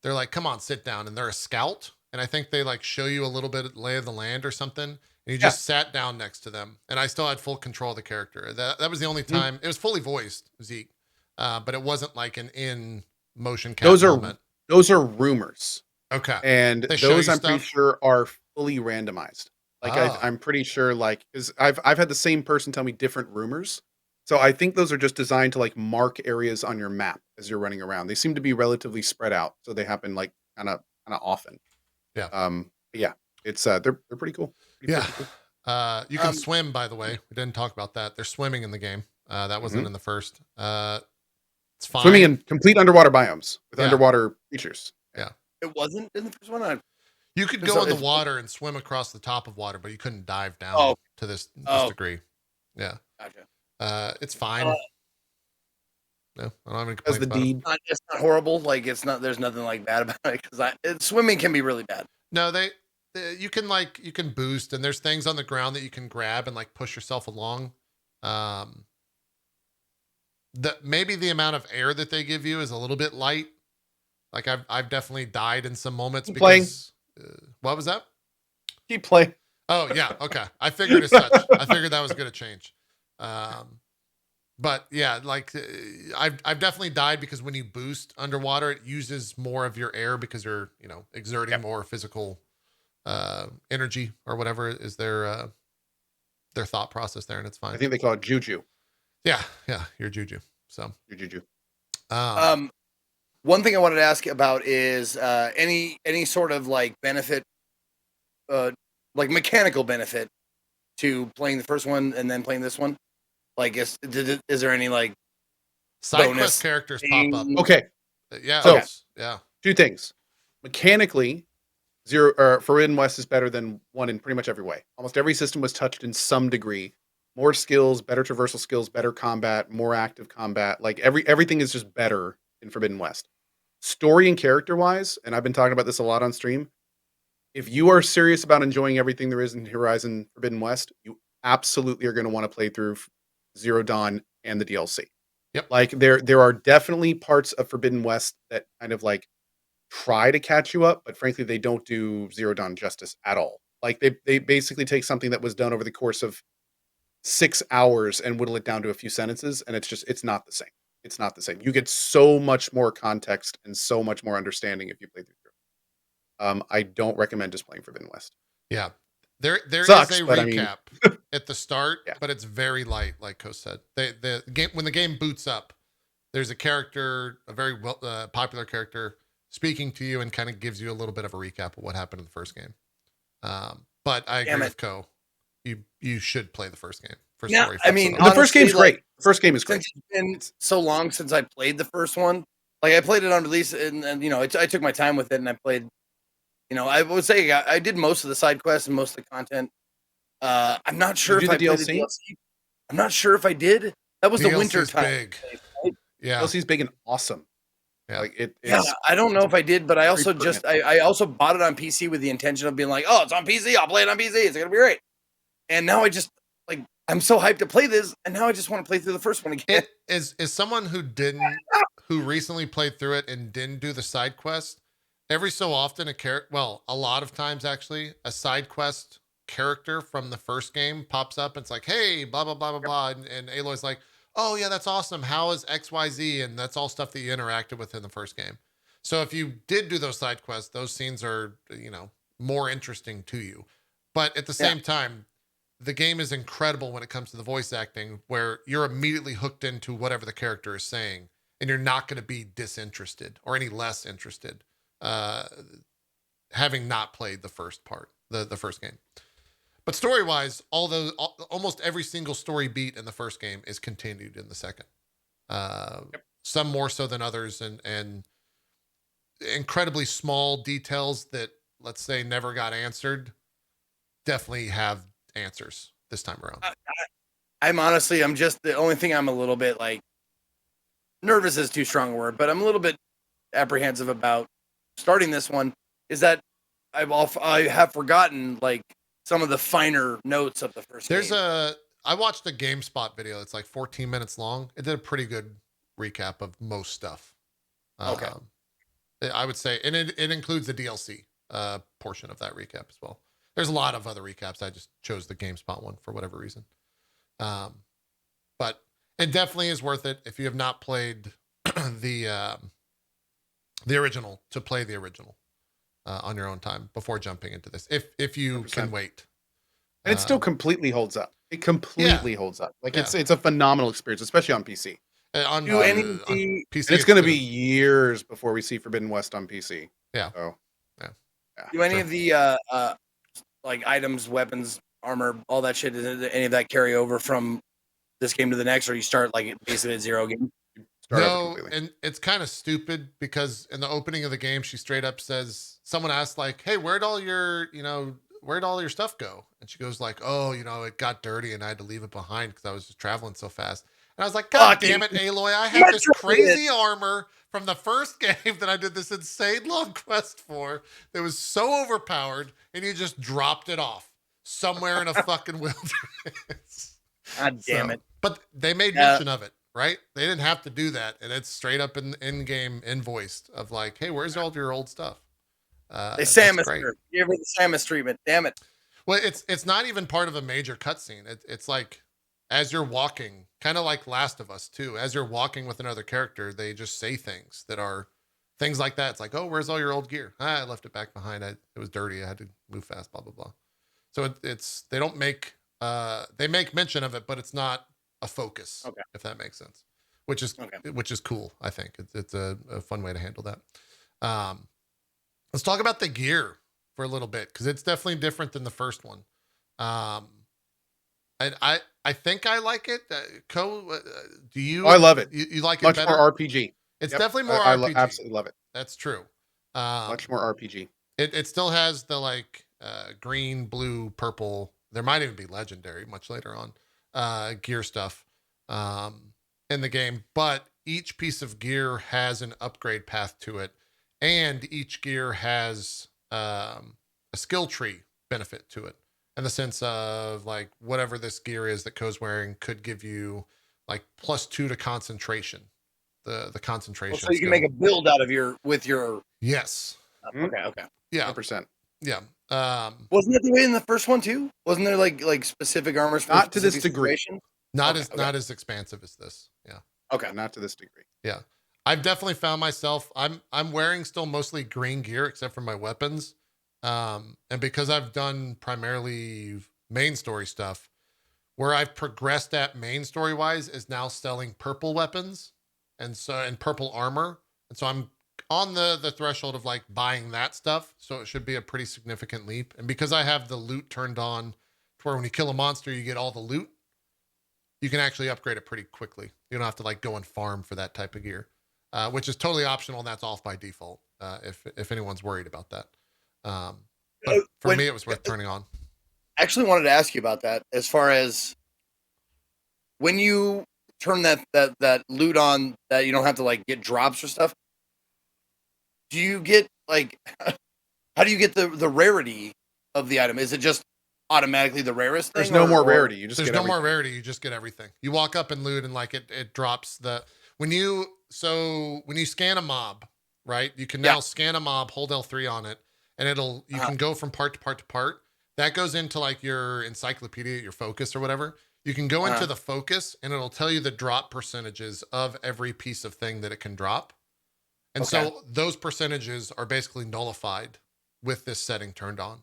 they're like, come on, sit down. And they're a scout. And I think they like show you a little bit of lay of the land or something. And you just sat down next to them. And I still had full control of the character. That was the only time it was fully voiced, Zeke. But it wasn't like an in motion cap moment. Those are rumors. Okay. And those I'm pretty sure are fully randomized. Like I'm pretty sure like, cause I've had the same person tell me different rumors. So I think those are just designed to like mark areas on your map as you're running around. They seem to be relatively spread out, so they happen like kind of often. Yeah. Yeah, it's they're pretty cool. Yeah. pretty cool. You can swim, by the way. We didn't talk about that. There's swimming in the game. That wasn't in the first. It's fine. Swimming in complete underwater biomes with Yeah. underwater features. It wasn't in the first one. You could go in the water and swim across the top of water, but you couldn't dive down to this degree. Yeah. Gotcha. It's fine. No, I don't have any As complaints the about it. deed. It's not horrible. Like it's not. There's nothing like bad about it because swimming can be really bad. No, you can boost, and there's things on the ground that you can grab and like push yourself along. Maybe the amount of air that they give you is a little bit light. Like I've definitely died in some moments because what was that? Keep playing. Oh yeah, okay. I figured as such. I figured that was going to change. But yeah, like I've definitely died because when you boost underwater, it uses more of your air because you're exerting more physical energy or whatever is their thought process there, and it's fine. I think they call it juju. Yeah, you're juju. So Juju. One thing I wanted to ask about is any sort of like benefit, like mechanical benefit to playing the first one and then playing this one. Like, is there any like side quest characters pop up? Okay. Yeah. So, yeah. Two things. Mechanically, Forbidden West is better than 1 in pretty much every way. Almost every system was touched in some degree. More skills, better traversal skills, better combat, more active combat. Like everything is just better in Forbidden West. Story and character wise, and I've been talking about this a lot on stream. If you are serious about enjoying everything there is in Horizon Forbidden West, you absolutely are going to want to play through Zero Dawn and the DLC. Yep. Like there are definitely parts of Forbidden West that kind of like try to catch you up, but frankly, they don't do Zero Dawn justice at all. Like they basically take something that was done over the course of 6 hours and whittle it down to a few sentences, and it's not the same. It's not the same. You get so much more context and so much more understanding if you play through. I don't recommend just playing Forbidden West. Yeah. There Sucks, is a but recap at the start, Yeah. but it's very light, like Cohh said. The game, when the game boots up, there's a character, a very popular character, speaking to you and kind of gives you a little bit of a recap of what happened in the first game. But I agree with Cohh. You should play the first game for story. I mean, the first game's great. The first game is great. Since it's been so long since I played the first one, like I played it on release, and I took my time with it, and I played. I would say I did most of the side quests and most of the content. I'm not sure if I played the DLC. I'm not sure if I did. That was the winter time. Big. Right? Yeah, DLC's big and awesome. Yeah, like I don't know if I did, but I also I also bought it on PC with the intention of being like, oh, it's on PC. I'll play it on PC. It's gonna be great. And now I just I'm so hyped to play this, and now I just want to play through the first one again. Is someone who recently played through it and didn't do the side quest. Every so often, a lot of times actually, a side quest character from the first game pops up and it's like, hey, blah, blah, blah, blah, blah. And Aloy's like, oh, yeah, that's awesome. How is XYZ? And that's all stuff that you interacted with in the first game. So if you did do those side quests, those scenes are, more interesting to you. But at the same time, the game is incredible when it comes to the voice acting, where you're immediately hooked into whatever the character is saying, and you're not going to be disinterested or any less interested. Having not played the first part, the first game. But story-wise, almost every single story beat in the first game is continued in the second. Some more so than others, and incredibly small details that, let's say, never got answered, definitely have answers this time around. I'm just the only thing I'm a little bit nervous is too strong a word, but I'm a little bit apprehensive about starting this one is that I have forgotten some of the finer notes of the first game. I watched a GameSpot video that's 14 minutes long. It did a pretty good recap of most stuff. Okay. I would say, and it includes the DLC portion of that recap as well. There's a lot of other recaps. I just chose the GameSpot one for whatever reason. But it definitely is worth it if you have not played the original, to play the original on your own time before jumping into this. If you 100%. can wait. And it still completely holds up. It completely holds up. It's a phenomenal experience, especially on PC. On PC, and it's going to be years before we see Forbidden West on PC. Yeah. So, Do any of the like items, weapons, armor, all that shit? Does any of that carry over from this game to the next, or you start like basically at zero again? Start over No, completely. and it's kind of stupid because in the opening of the game, she straight up says, someone asked like, "Hey, where'd all your stuff go?" And she goes like, "Oh, it got dirty and I had to leave it behind because I was just traveling so fast." And I was like, "God Fuck you. damn it, Aloy! I had this Metroid. crazy armor from the first game that I did this insane long quest for that was so overpowered, and you just dropped it off somewhere in a fucking wilderness." God damn it. But they made mention of it, right? They didn't have to do that, and it's straight up in game invoiced of like, "Hey, where's all your old stuff?" They That's Samus great. her. Give her the Samus treatment. Damn it. Well, it's not even part of a major cutscene. It's like as you're walking, kind of like Last of Us too. As you're walking with another character, they just say things that are things like that. It's like, "Oh, where's all your old gear?" I left it back behind. It was dirty. I had to move fast. Blah blah blah. So it's they don't make they make mention of it, but it's not a focus. Okay. If that makes sense, which is cool. I think it's a fun way to handle that. Let's talk about the gear for a little bit because it's definitely different than the first one. And I think I like it. Cohh, do you? Oh, I love it. You like Much it better? more RPG. It's Yep. definitely more I RPG. absolutely love it. That's true. Much more RPG. It still has the like green, blue, purple. There might even be legendary much later on gear stuff in the game, but each piece of gear has an upgrade path to it, and each gear has a skill tree benefit to it in the sense of like whatever this gear is that Cohh's wearing could give you like +2 to concentration. The concentration. So you can skill. make a build out of with your. Yes. Okay. Yeah. 100%. Yeah. Wasn't that the way in the first one too? Wasn't there like specific armors for Not to this specific degree. situations? Not as expansive as this. Yeah. Okay. Not to this degree. Yeah. I've definitely found myself I'm wearing still mostly green gear except for my weapons. And because I've done primarily main story stuff, where I've progressed at main story wise is now selling purple weapons and purple armor. And so I'm on the threshold of like buying that stuff. So it should be a pretty significant leap. And because I have the loot turned on to where when you kill a monster, you get all the loot, you can actually upgrade it pretty quickly. You don't have to like go and farm for that type of gear, which is totally optional. And that's off by default. If anyone's worried about that. But for me, it was worth turning on. I actually wanted to ask you about that as far as when you turn that loot on that you don't have to like get drops or stuff. Do you get like how do you get the rarity of the item? Is it just automatically the rarest thing? There's no more rarity. You just There's get no everything. more rarity. You just get everything. You walk up and loot and like it drops when you scan a mob, right? You can now scan a mob, hold L3 on it, and you can go from part to part to part. That goes into like your encyclopedia, your focus or whatever. You can go into the focus and it'll tell you the drop percentages of every piece of thing that it can drop. And so those percentages are basically nullified with this setting turned on.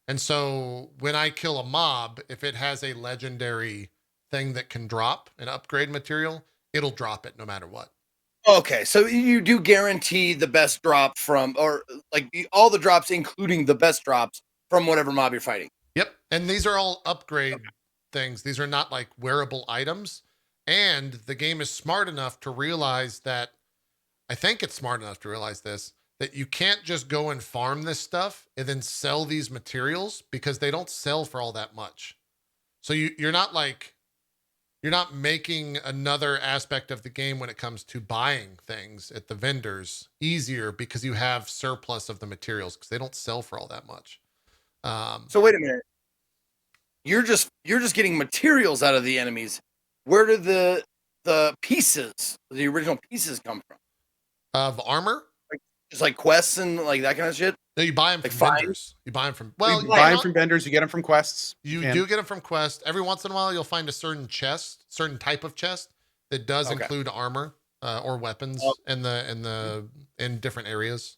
And so when I kill a mob, if it has a legendary thing that can drop an upgrade material, it'll drop it no matter what. Okay, so you do guarantee the best drop from, or like all the drops, including the best drops from whatever mob you're fighting. Yep. And these are all upgrade things. These are not like wearable items. And the game is smart enough to realize that, I think it's smart enough to realize this, that you can't just go and farm this stuff and then sell these materials because they don't sell for all that much. So you're not making another aspect of the game when it comes to buying things at the vendors easier because you have surplus of the materials because they don't sell for all that much. So wait a minute. You're just getting materials out of the enemies. Where do the pieces, the original pieces, come from? Of armor? Just like quests and like that kind of shit. No, you buy them Like from vendors. You buy them from You buy them from vendors. You get them from quests. You do get them from quests. Every once in a while, you'll find a certain type of chest that does include armor or weapons in different areas,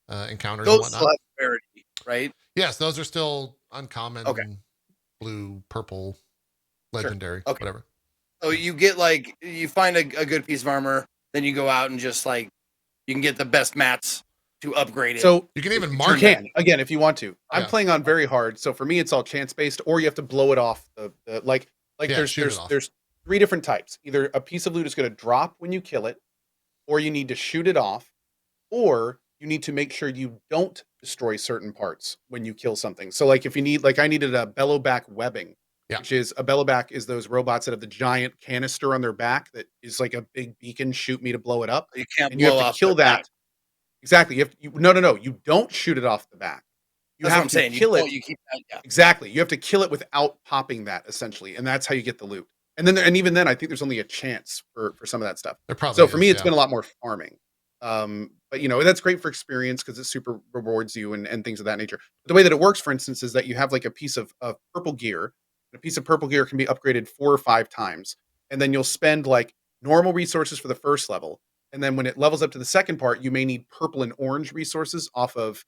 encounters and whatnot. Those rarity, right? Yes, those are still uncommon. Blue, purple, legendary, whatever. So you get like you find a good piece of armor, then you go out and just like you can get the best mats to upgrade it. So You can even You mark you it. can again if you want to. I'm Yeah. playing on very hard, so for me it's all chance based, or you have to blow it off the like Yeah, there's shoot it off. there's 3 different types. Either a piece of loot is going to drop when you kill it, or you need to shoot it off, or you need to make sure you don't destroy certain parts when you kill something. So like if you need, like I needed a bellowback webbing, Yeah. which is a bellowback is those robots that have the giant canister on their back that is like a big beacon, shoot me to blow it up. You can't And you have blow to off kill the that. back. Exactly. No. You don't shoot it off the back. You That's have what I'm to saying. kill You, it. you keep that. Yeah. Exactly. You have to kill it without popping that, essentially, and that's how you get the loot. And then, and even then, I think there's only a chance for some of that stuff. There probably So for is, me, it's yeah. been a lot more farming. But you know, that's great for experience because it super rewards you and things of that nature. The way that it works, for instance, is that you have like a piece of purple gear. And a piece of purple gear can be upgraded 4 or 5 times, and then you'll spend like normal resources for the first level, and then when it levels up to the second part, you may need purple and orange resources off of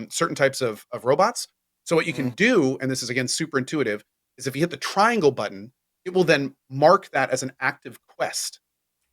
certain types of robots. So what you can do, and this is again super intuitive, is if you hit the triangle button, it will then mark that as an active quest.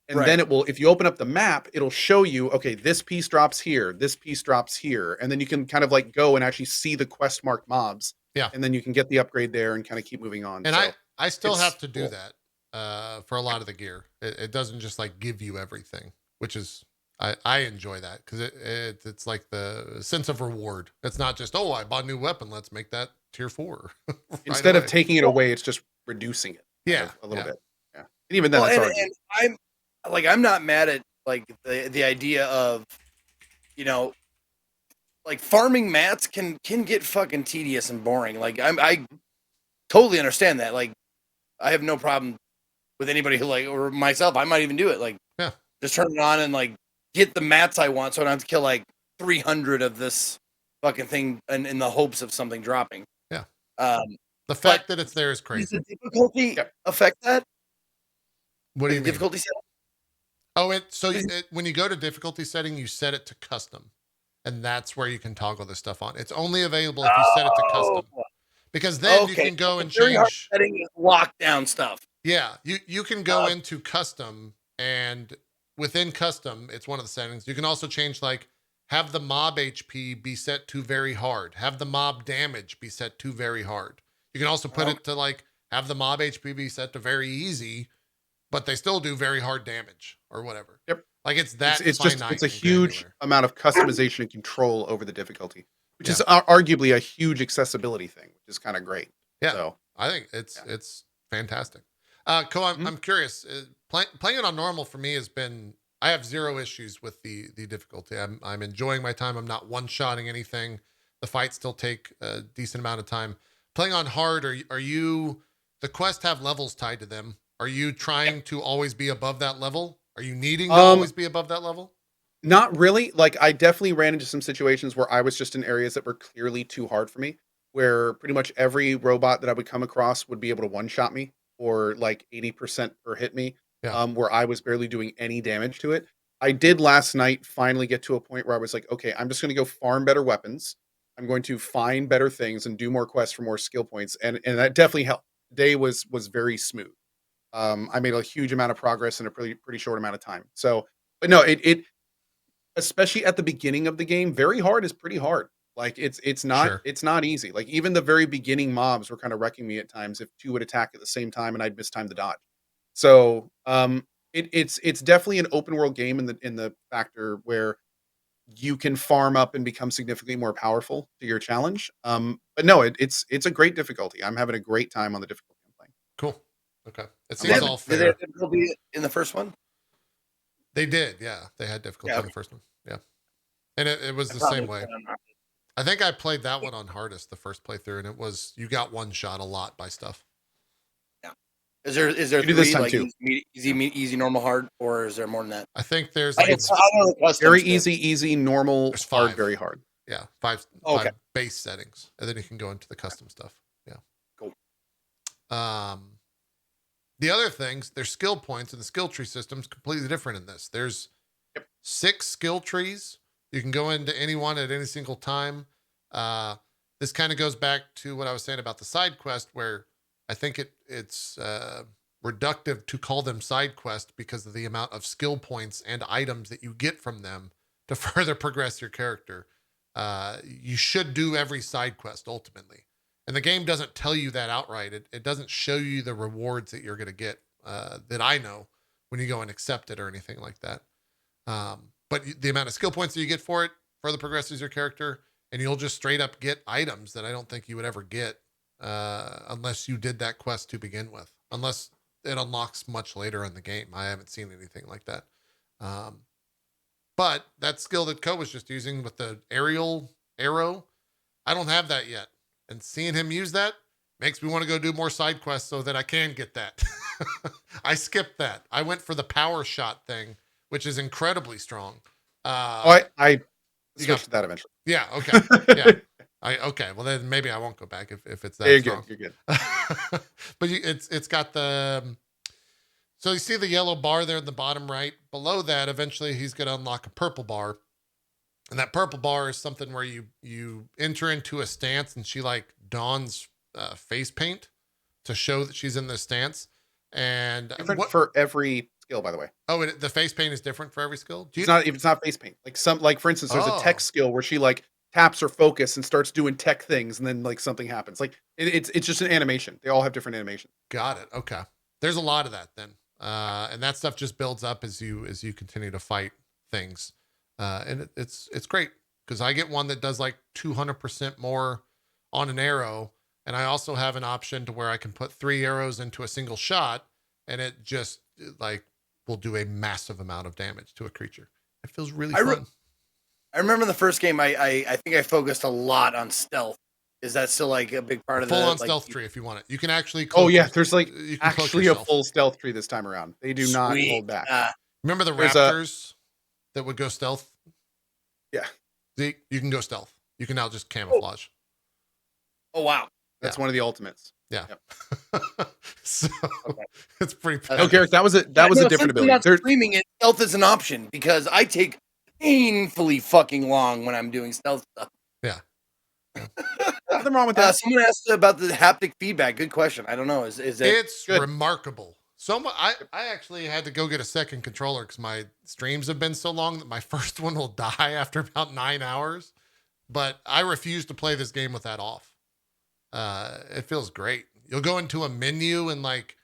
And Right. then it will, if you open up the map, it'll show you, okay, this piece drops here, this piece drops here. And then you can kind of like go and actually see the quest marked mobs. Yeah. And then you can get the upgrade there and kind of keep moving on. And So I still it's have to do cool. that for a lot of the gear. It doesn't just like give you everything, which is I enjoy that because it's like the sense of reward. It's not just, oh, I bought a new weapon, let's make that tier 4. right Instead of away. taking it away, it's just reducing it. kind Yeah, of a little yeah. bit. Yeah. And even then, Well, that's and, argued. and I'm not mad at like the idea of, you know, like farming mats can get fucking tedious and boring. Like I totally understand that. Like I have no problem with anybody who like, or myself, I might even do it. Like Yeah. just turn it on and like get the mats I want, so I don't have to kill like 300 of this fucking thing in the hopes of something dropping. Yeah. The fact that it's there is Does crazy. the difficulty Yep. affect that? What do you The mean? difficulty setting? Oh, when you go to difficulty setting, you set it to custom, and that's where you can toggle this stuff on. It's only available if you set it to custom, because then you can go and very hard change. setting is lockdown stuff. Yeah, you can go into custom, and within custom, it's one of the settings. You can also change like have the mob HP be set to very hard, have the mob damage be set to very hard. You can also put it to like have the mob HP be set to very easy, but they still do very hard damage or whatever. Yep. Like it's that It's just, finite it's a and huge granular. amount of customization and control over the difficulty, which Yeah. is arguably a huge accessibility thing, which is kind of great. Yeah. So I think it's fantastic. Cohh, I'm curious. Playing it on normal for me has been. I have 0 issues with the difficulty. I'm enjoying my time. I'm not one-shotting anything. The fights still take a decent amount of time. Playing on hard, are you? The quests have levels tied to them. Are you trying to always be above that level? Are you needing to always be above that level? Not really. Like I definitely ran into some situations where I was just in areas that were clearly too hard for me, where pretty much every robot that I would come across would be able to one-shot me or like 80% or hit me. Yeah. Where I was barely doing any damage to it. I did last night finally get to a point where I was like, okay, I'm just going to go farm better weapons. I'm going to find better things and do more quests for more skill points, and that definitely helped. The day was very smooth. I made a huge amount of progress in a pretty short amount of time. So, but no, it especially at the beginning of the game, very hard is pretty hard. Like it's not Sure. it's not easy. Like even the very beginning mobs were kind of wrecking me at times if 2 would attack at the same time and I'd miss time to dodge. So, it's definitely an open world game in the factor where you can farm up and become significantly more powerful to your challenge. But no, it's a great difficulty. I'm having a great time on the difficulty I'm playing. Cool. Okay. It I love seems it. all Did they fair. have difficulty in the first one? They did. Yeah. They had difficulty Yeah, in the first one. Yeah. And it was the Probably same way. plan on- I think I played that one on hardest the first playthrough, and it was you got one shot a lot by stuff. Is there You do this 3 time like too. easy, normal, hard, or is there more than that? I think there's I like know the customs Very too. easy, normal, There's hard, 5. very hard. yeah, 5 Okay. 5 base settings, and then you can go into the custom stuff. Yeah. Cool. The other things, there's skill points, and the skill tree system's completely different in this. There's 6 skill trees. You can go into any one at any single time. This kind of goes back to what I was saying about the side quest, where I think it's reductive to call them side quests because of the amount of skill points and items that you get from them to further progress your character. You should do every side quest ultimately. And the game doesn't tell you that outright. It doesn't show you the rewards that you're going to get that I know when you go and accept it or anything like that. But the amount of skill points that you get for it further progresses your character, and you'll just straight up get items that I don't think you would ever get unless you did that quest to begin with, unless it unlocks much later in the game. I haven't seen anything like that. But that skill that Cohh was just using with the aerial arrow, I don't have that yet. And seeing him use that makes me want to go do more side quests so that I can get that. I skipped that. I went for the power shot thing, which is incredibly strong. I switched to that eventually. Yeah. Okay. Yeah. Okay. Well, then maybe I won't go back if it's that strong. You're good. But it's got the. So you see the yellow bar there in the bottom right. Below that, eventually he's going to unlock a purple bar. And that purple bar is something where you enter into a stance and she like dons face paint to show that she's in this stance. And different for every skill, by the way. Oh, the face paint is different for every skill? It's not face paint. Like for instance, there's a tech skill where she like taps her focus and starts doing tech things, and then like something happens. Like it's just an animation. They all have different animations. Got it. Okay. There's a lot of that then. And that stuff just builds up as you continue to fight things. And it's great because I get one that does like 200% more on an arrow. And I also have an option to where I can put 3 arrows into a single shot, and it just like will do a massive amount of damage to a creature. It feels really fun. I remember the first game, I think I focused a lot on stealth. Is that still like a big part of the full-on stealth tree if you want it? You can actually there's like actually a full stealth tree this time around. They do not hold back. Remember the raptors that would go stealth? Yeah. See, you can go stealth. You can now just camouflage. Oh wow. That's one of the ultimates. Yeah. Yep. So it's pretty no, Garrett, that was a different ability. I'm not screaming it. Stealth is an option because I take painfully fucking long when I'm doing stealth stuff. Yeah. Nothing wrong with that. Someone asked about the haptic feedback. Good question. I don't know. Is it? It's good. Remarkable. So I actually had to go get a second controller because my streams have been so long that my first one will die after about 9 hours. But I refuse to play this game with that off. It feels great. You'll go into a menu and like,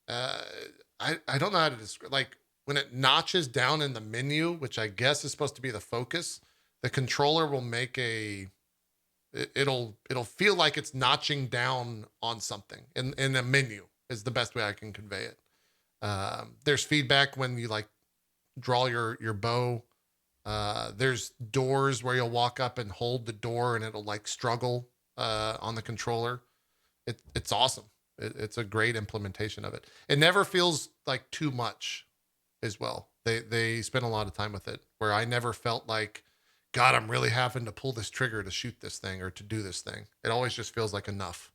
I don't know how to describe, like when it notches down in the menu, which I guess is supposed to be the focus, the controller will make it'll feel like it's notching down on something in a menu is the best way I can convey it. There's feedback when you like draw your bow. There's doors where you'll walk up and hold the door and it'll like struggle on the controller. It's awesome. It's a great implementation of it. It never feels like too much as well. They spend a lot of time with it where I never felt like, God, I'm really having to pull this trigger to shoot this thing or to do this thing. It always just feels like enough.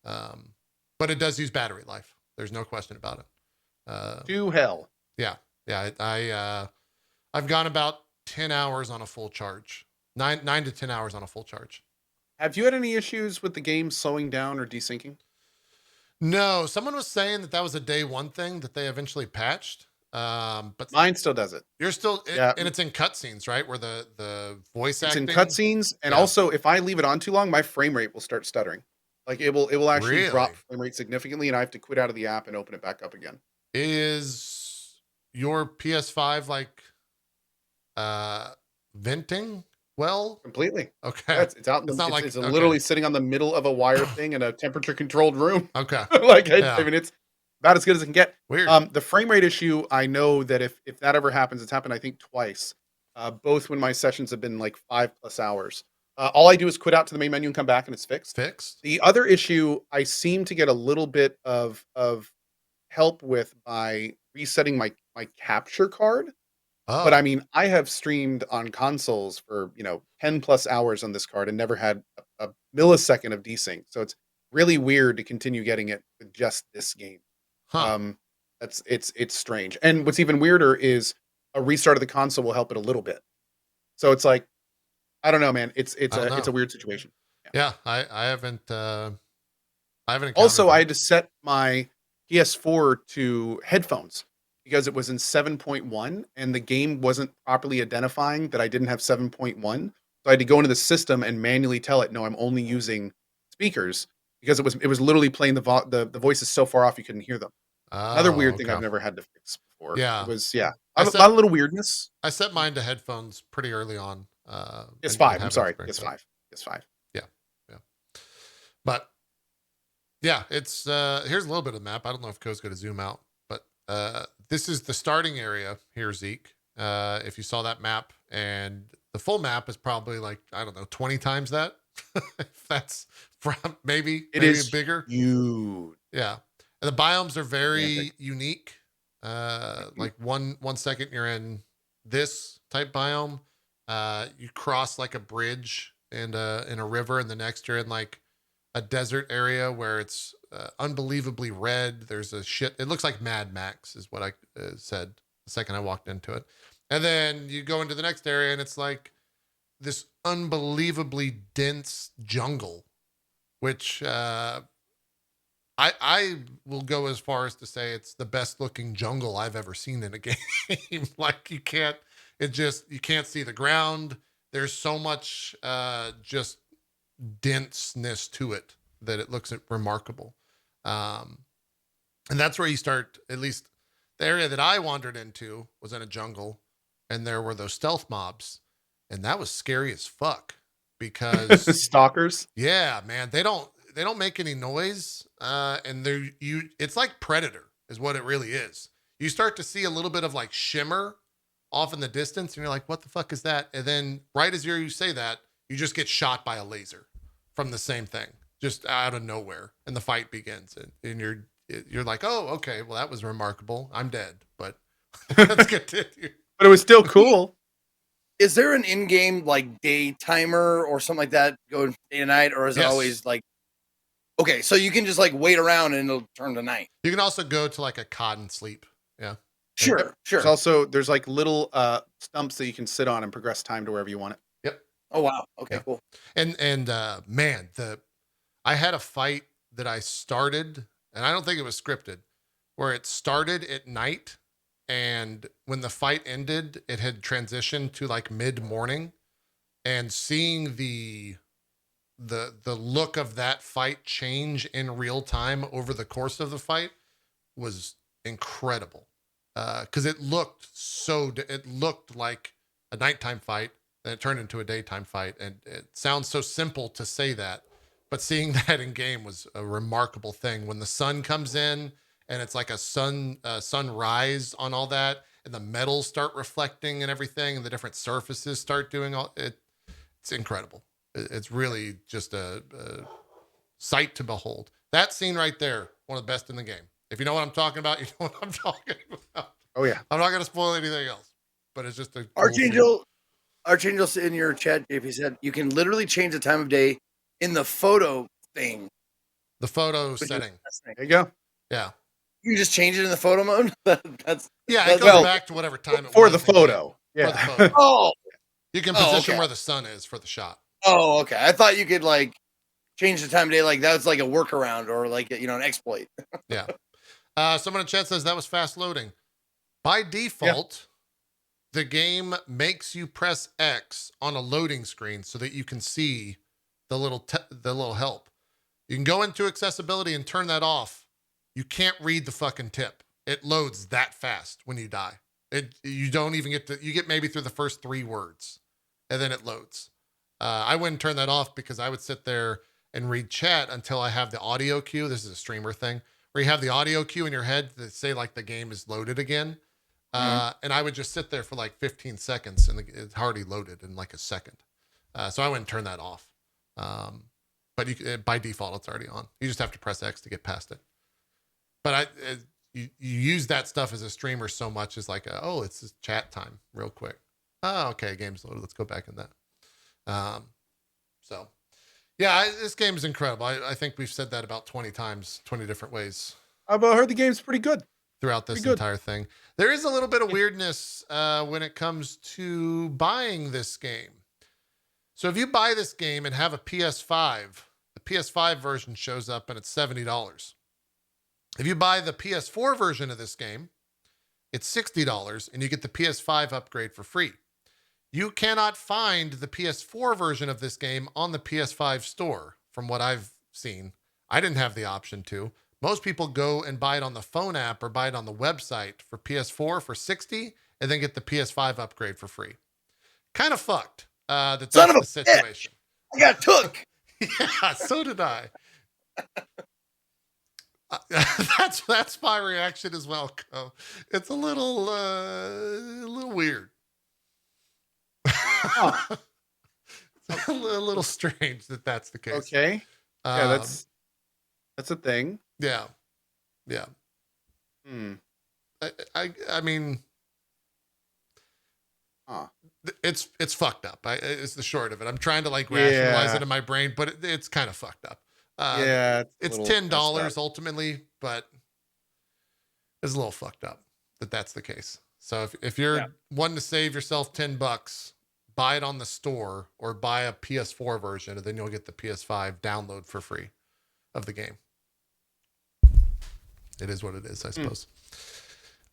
But it does use battery life. There's no question about it. To hell. Yeah. I've gone about 10 hours on a full charge. 9 to 10 hours on a full charge. Have you had any issues with the game slowing down or desyncing? No, someone was saying that was a day one thing that they eventually patched. But mine still does it. You're still, and it's in cutscenes, right? Where the voice acting. It's in cutscenes, and also if I leave it on too long, my frame rate will start stuttering. Like it will actually drop frame rate significantly, and I have to quit out of the app and open it back up again. Is your PS5 like venting? Well, completely. Okay. Yeah, it's out. It's literally sitting on the middle of a wire thing in a temperature controlled room. Okay. I mean, it's about as good as it can get. Weird. The frame rate issue, I know that if that ever happens, it's happened, I think twice, both when my sessions have been like 5+ hours. All I do is quit out to the main menu and come back and it's fixed. The other issue I seem to get a little bit of help with by resetting my capture card. Oh. But I mean, I have streamed on consoles for 10+ hours on this card and never had a millisecond of desync. So it's really weird to continue getting it with just this game. Huh. It's strange. And what's even weirder is a restart of the console will help it a little bit. So it's like, I don't know, man. It's a weird situation. Yeah, I haven't. Also, I had to set my PS4 to headphones because it was in 7.1 and the game wasn't properly identifying that I didn't have 7.1. So I had to go into the system and manually tell it, no, I'm only using speakers because it was literally playing the voices so far off you couldn't hear them. Another Oh, weird thing okay. I've never had to fix before. Yeah. It was a I lot set of little weirdness. I set mine to headphones pretty early on. It's And 5. I'm haven't sorry. experienced It's that. 5. It's 5. Yeah. Yeah. But yeah, it's here's a little bit of the map. I don't know if Cohh's going to zoom out, but this is the starting area here, Zeke. If you saw that map, and the full map is probably like, I don't know, 20 times that. If that's from maybe It is bigger. huge. Yeah. And the biomes are Gigantic. very unique. Like one second you're in this type biome. You cross like a bridge and in a river, and the next you're in like a desert area where it's unbelievably red. There's a shit. It looks like Mad Max is what I said the second I walked into it. And then you go into the next area and it's like this unbelievably dense jungle, which I will go as far as to say it's the best looking jungle I've ever seen in a game. Like you can't see the ground. There's so much just denseness to it that it looks remarkable. And that's where you start, at least the area that I wandered into was in a jungle, and there were those stealth mobs, and that was scary as fuck because Stalkers. yeah, man, they don't make any noise, and it's like Predator is what it really is. You start to see a little bit of like shimmer off in the distance, and you're like, what the fuck is that? And then right as you say that, you just get shot by a laser from the same thing, just out of nowhere, and the fight begins, and you're like, oh, okay, well that was remarkable. I'm dead, but let's continue. But it was still cool. Is there an in-game like day timer or something like that going day to night, or is it Yes. always like, okay, so you can just like wait around and it'll turn to night? You can also go to like a cot and sleep. Yeah. Sure. There's like little stumps that you can sit on and progress time to wherever you want it. Yep. Oh wow. Okay, Yeah. cool. And man, I had a fight that I started, and I don't think it was scripted, where it started at night, and when the fight ended, it had transitioned to like mid-morning, and seeing the look of that fight change in real time over the course of the fight was incredible. Because it looked like a nighttime fight, then it turned into a daytime fight, and it sounds so simple to say that, but seeing that in game was a remarkable thing. When the sun comes in and it's like a sunrise on all that, and the metals start reflecting and everything, and the different surfaces start doing all it. It's incredible. It's really just a sight to behold. That scene right there, one of the best in the game. If you know what I'm talking about, you know what I'm talking about. Oh yeah. I'm not going to spoil anything else, but it's just a cool Archangel in your chat, JP said you can literally change the time of day in the photo thing. the photo setting. There you go. Yeah. You just change it in the photo mode. That's Yeah, it goes well, back to whatever time it For was the in game. photo. For the Yeah. photo. oh You can Oh, position okay. where the sun is for the shot. oh okay. I thought you could like change the time of day like that was like a workaround or like an exploit. Yeah. Someone in chat says that was fast loading. By default, the game makes you press X on a loading screen so that you can see the little help. You can go into accessibility and turn that off. You can't read the fucking tip. It loads that fast when you die. You don't even you get maybe through the first 3 words, and then it loads. I wouldn't turn that off because I would sit there and read chat until I have the audio cue. This is a streamer thing where you have the audio cue in your head that say like the game is loaded again. And I would just sit there for like 15 seconds and it's already loaded in like a second. So I wouldn't turn that off. But by default, it's already on. You just have to press X to get past it. But you use that stuff as a streamer so much as like, it's just chat time real quick. Oh, okay. Game's loaded. Let's go back in that. So yeah, this game is incredible. I think we've said that about 20 times, 20 different ways. I've heard the game's pretty good. Throughout this entire thing. There is a little bit of weirdness when it comes to buying this game. So if you buy this game and have a PS5, the PS5 version shows up and it's $70. If you buy the PS4 version of this game, it's $60 and you get the PS5 upgrade for free. You cannot find the PS4 version of this game on the PS5 store, from what I've seen. I didn't have the option to. Most people go and buy it on the phone app or buy it on the website for PS4 for $60 and then get the PS5 upgrade for free. Kind of fucked. That's the situation. I got took. Yeah, so did I. That's my reaction as well, Cohh. It's a little weird. Huh. It's a little strange that's the case. Okay. Yeah, that's a thing. Yeah. Yeah. Hmm. I mean, Huh. it's fucked up. It's the short of it. I'm trying to rationalize Yeah. it in my brain, but it's kind of fucked up. Yeah, It's a little $10 messed up. ultimately, but it's a little fucked up that's the case. So if you're wanting to save yourself $10, buy it on the store or buy a PS4 version, and then you'll get the PS5 download for free of the game. It is what it is, I suppose.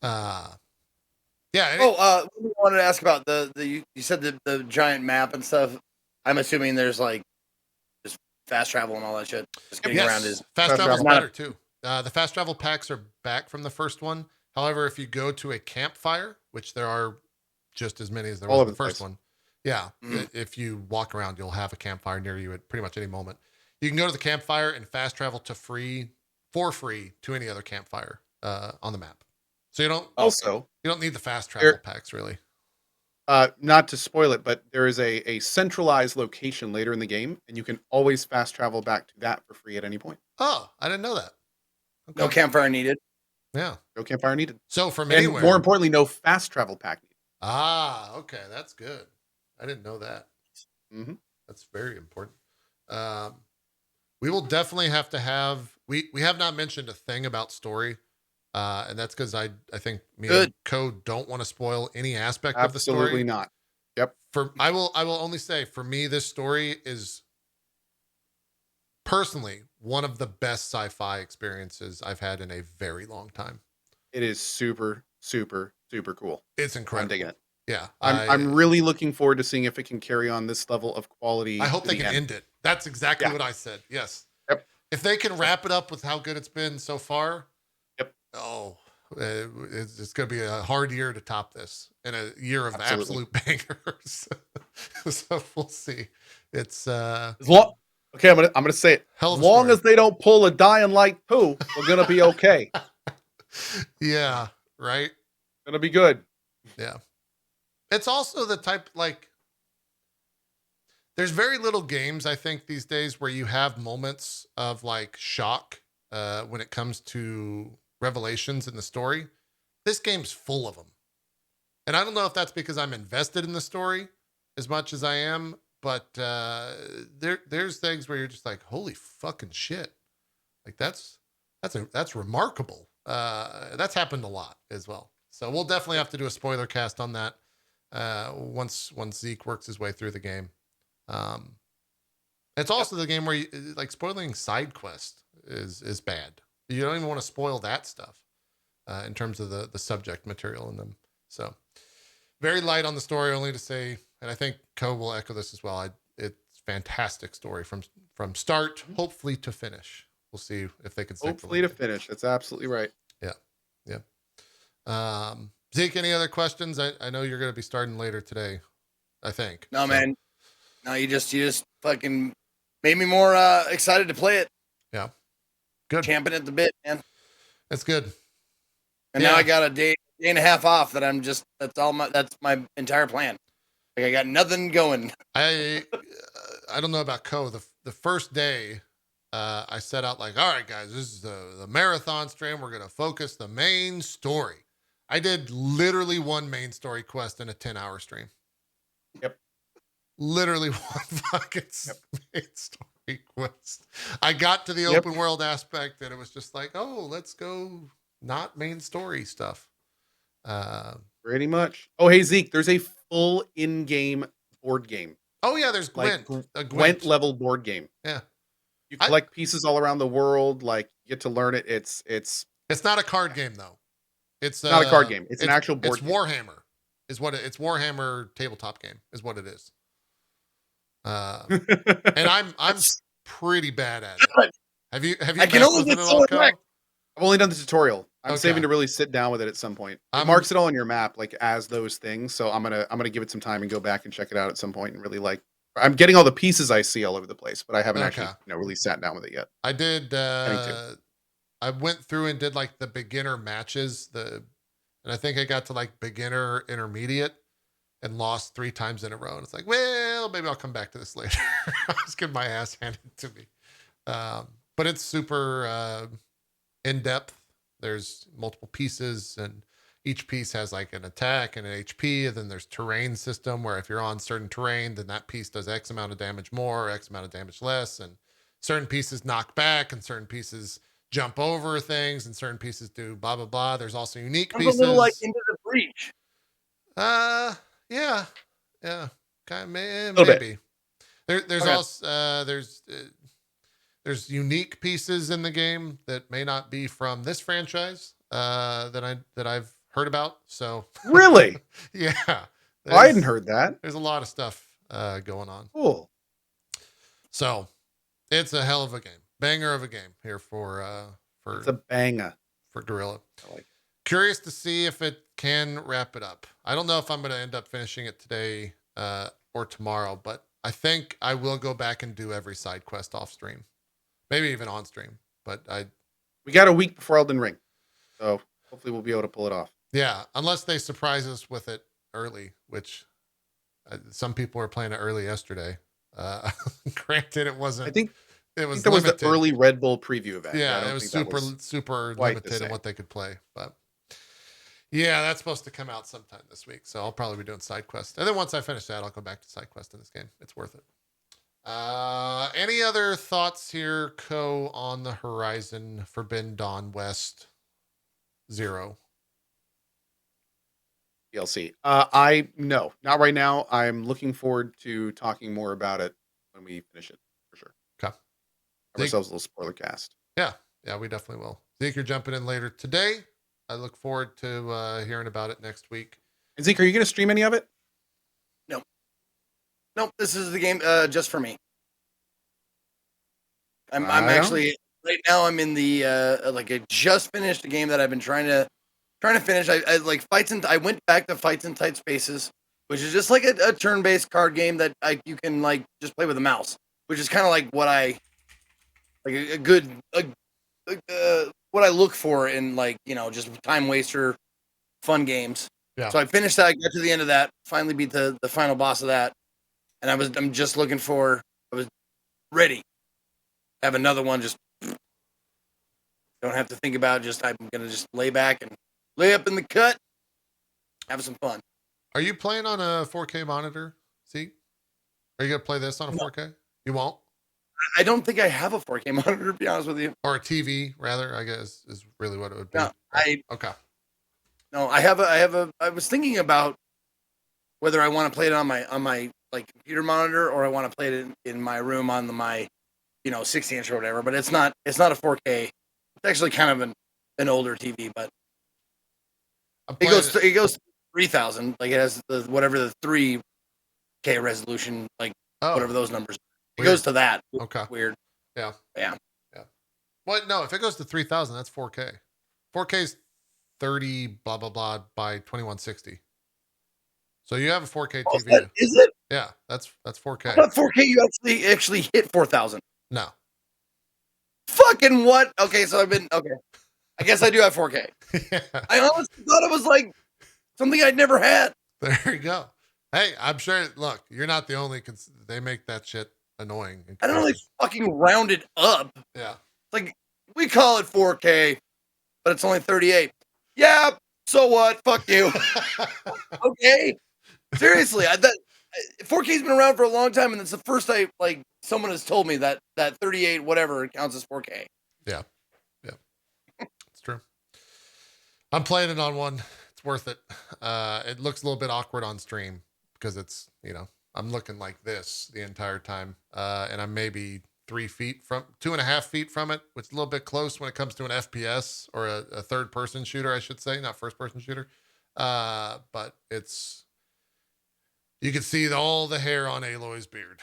Yeah. We wanted to ask about you said the giant map and stuff. I'm assuming there's just fast travel and all that shit. Just getting around is fast travel's travel. better too. The fast travel packs are back from the first one. However, if you go to a campfire, which there are just as many as there All was over in the the first place. one. Yeah. If you walk around, you'll have a campfire near you at pretty much any moment. You can go to the campfire and fast travel for free to any other campfire on the map. So you don't need the fast travel packs really. Not to spoil it, but there is a centralized location later in the game, and you can always fast travel back to that for free at any point. Oh, I didn't know that. Okay. no campfire needed. Yeah. No campfire needed. So from And anywhere. more importantly, no fast travel pack needed. Ah, okay. That's good. I didn't know that. Mm-hmm. That's very important. We will definitely have to have, we have not mentioned a thing about story. And that's because I think me and Cohh don't want to spoil any aspect of the story. Absolutely not. Yep. I will only say, for me, this story is personally one of the best sci-fi experiences I've had in a very long time. It is super, super, super cool. It's incredible. I'm digging it. Yeah. I'm really looking forward to seeing if it can carry on this level of quality. I hope they can end it. That's exactly what I said. Yes. Yep. If they can wrap it up with how good it's been so far. Yep. Oh, it's going to be a hard year to top this, and a year of absolute bangers. So we'll see. It's okay. I'm gonna say it. As long as they don't pull a Dying Light 2, we're gonna be okay. Yeah. Right. Gonna be good. Yeah. It's also the type, there's very little games, I think, these days where you have moments of shock when it comes to revelations in the story. This game's full of them. And I don't know if that's because I'm invested in the story as much as I am, but there's things where you're just like, holy fucking shit. That's remarkable. That's happened a lot as well. So we'll definitely have to do a spoiler cast on that. Once Zeke works his way through the game. It's also the game where spoiling side quest is bad. You don't even want to spoil that stuff in terms of the subject material in them. So very light on the story, only to say, and I think Cohh will echo this as well. It's fantastic story from start, hopefully to finish. We'll see if they can stick hopefully to finish. That's absolutely right. Yeah. Zeke, any other questions? I know you're going to be starting later today, I think. No, man. No, you just fucking made me more excited to play it. Yeah. Good. Champing at the bit, man. That's good. And now I got a day and a half off that's my entire plan. I got nothing going. I don't know about Cohh. The first day I set out all right, guys, this is the marathon stream. We're going to focus the main story. I did literally one main story quest in a 10-hour stream. Yep. Literally one fucking main story quest. I got to the open world aspect and it was just let's go not main story stuff. Pretty much. Oh, hey, Zeke, there's a full in-game board game. Oh, yeah, there's Gwent. A Gwent level board game. Yeah. You collect pieces all around the world. You get to learn it. It's not a card game, though. It's not a card game. It's an actual board It's game. Warhammer. It's Warhammer tabletop game is what it is. And I'm pretty bad at it. Have you I can messed only with it get at so all, attacked. Cohh? I've only done the tutorial. I'm Okay. saving to really sit down with it at some point. It marks it all on your map, like as those things. So I'm gonna give it some time and go back and check it out at some point and really like. I'm getting all the pieces I see all over the place, but I haven't actually really sat down with it yet. I did. I went through and did like the beginner matches. And I think I got to like beginner intermediate and lost 3 times in a row. And it's like, well, maybe I'll come back to this later. I was getting my ass handed to me. But it's super in depth. There's multiple pieces, and each piece has like an attack and an HP. And then there's terrain system where if you're on certain terrain, then that piece does X amount of damage more, X amount of damage less. And certain pieces knock back, and certain pieces jump over things, and certain pieces do blah, blah, blah. There's also unique pieces. A little like Into the Breach. Yeah. Kind of, maybe. There's also there's unique pieces in the game that may not be from this franchise that I've heard about. So really, yeah, I hadn't heard that. There's a lot of stuff going on. Cool. So it's a hell of a game, banger of a game here for it's a banger for Gorilla. I like it. Curious to see if it can wrap it up. I don't know if I'm going to end up finishing it today or tomorrow, but I think I will go back and do every side quest off stream, maybe even on stream. But we got a week before Elden Ring, so hopefully we'll be able to pull it off. Yeah, unless they surprise us with it early, which some people were playing it early yesterday. Granted, it wasn't. I think it was. That was limited. the early Red Bull preview event. Yeah, it was super limited in what they could play, but. Yeah, that's supposed to come out sometime this week, so I'll probably be doing side quest. And then once I finish that, I'll go back to side quest in this game. It's worth it. Any other thoughts here, Cohh, on the horizon? Forbidden Dawn West 0 DLC. No, not right now. I'm looking forward to talking more about it when we finish it for sure. Okay. Have ourselves a little spoiler cast. Yeah, we definitely will. Zeke, you're jumping in later today. I look forward to hearing about it next week. And Zeke, are you going to stream any of it? No. Nope. This is the game just for me. I'm actually right now. I'm in the I just finished a game that I've been trying to finish. I like fights and I went back to Fights in Tight Spaces, which is just like a turn-based card game that you can like just play with a mouse, which is kind of like what I like what I look for in just time waster fun games. Yeah. So I finished that. I got to the end of that. Finally beat the final boss of that, and I'm just looking for. I was ready. Have another one. Just don't have to think about. I'm gonna just lay back and lay up in the cut. Have some fun. Are you playing on a 4K monitor? See, are you gonna play this on a 4K? You won't. I don't think I have a 4K monitor, to be honest with you. Or a TV, rather, I guess, is really what it would be. No, okay. No, I was thinking about whether I want to play it on my like computer monitor or I want to play it in my room on my 60-inch or whatever. But it's not a 4K. It's actually kind of an older TV, but it goes to 3000. Like it has the 3K resolution, like whatever those numbers. It goes to that. Okay. Weird. Yeah. Yeah. Well, no, if it goes to 3000, that's 4K. 4K is 30 blah blah blah by 2160. So you have a 4K TV. Is it? Yeah, that's 4K. I thought 4K you actually hit 4000. No. Fucking what? Okay, so I guess I do have 4K. Yeah. I honestly thought it was like something I'd never had. There you go. Hey, I'm sure. Look, you're not the only. They make that shit annoying. I don't know, they fucking round it up. Yeah. Like we call it 4K, but it's only 38. Yeah. So what? Fuck you. Okay. Seriously, 4K's been around for a long time, and it's the first time someone has told me that 38 whatever counts as 4K. Yeah. It's true. I'm playing it on one. It's worth it. It looks a little bit awkward on stream because it's I'm looking like this the entire time, and I'm maybe 2.5 feet from it, which is a little bit close when it comes to an FPS or a third person shooter, I should say, not first person shooter. But you can see all the hair on Aloy's beard.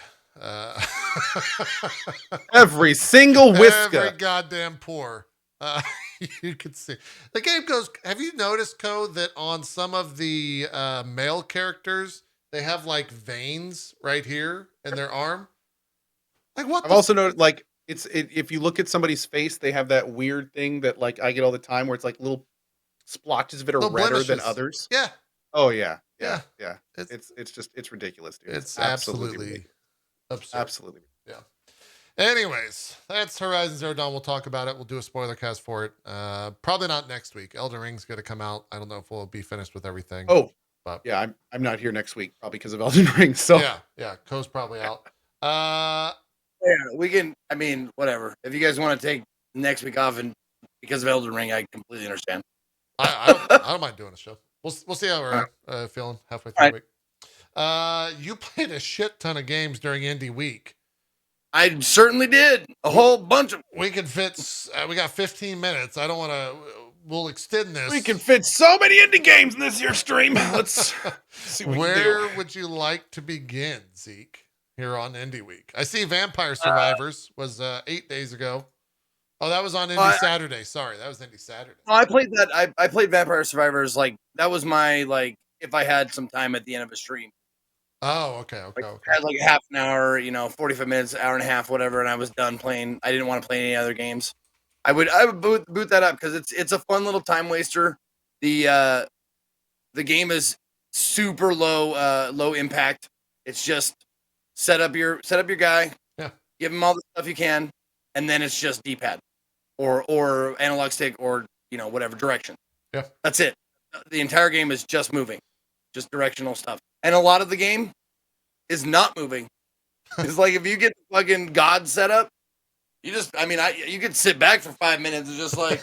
Every single whisker. Every goddamn pore. You can see. The game goes. Have you noticed, Cohh, that on some of the male characters, they have like veins right here in their arm? Like what? I've also noticed, like, if you look at somebody's face, they have that weird thing that, like, I get all the time where it's like little splotches of it are Little redder than blemishes. others. Yeah. Oh yeah. Yeah. It's ridiculous, dude. It's absolutely ridiculous. absurd. Absolutely. Yeah. Anyways, that's Horizon Zero Dawn. We'll talk about it. We'll do a spoiler cast for it. Probably not next week. Elden Ring's going to come out. I don't know if we'll be finished with everything. Oh, but yeah, I'm not here next week probably because of Elden Ring. So yeah, Cohh's probably out. Yeah, we can. I mean, whatever. If you guys want to take next week off and because of Elden Ring, I completely understand. I don't mind doing a show. We'll see how we're feeling halfway through the week. You played a shit ton of games during Indie Week. I certainly did. A whole bunch of. We can fit. We got 15 minutes. I don't want to. We'll extend this. we can fit so many indie games in this year stream. Let's see what Where would you like to begin, Zeke? Here on Indie Week, I see Vampire Survivors was 8 days ago. Oh, that was on Indie Saturday. Sorry, that was Indie Saturday. I played that. I played Vampire Survivors. Like that was my if I had some time at the end of a stream. Oh, okay. I had like half an hour, 45 minutes, hour and a half, whatever, and I was done playing. I didn't want to play any other games. I would boot that up because it's a fun little time waster. The game is super low impact. It's just set up your guy, give him all the stuff you can, and then it's just D-pad or analog stick or whatever direction. Yeah, that's it. The entire game is just moving, just directional stuff, and a lot of the game is not moving. It's like if you get the fucking God setup, you could sit back for 5 minutes and just like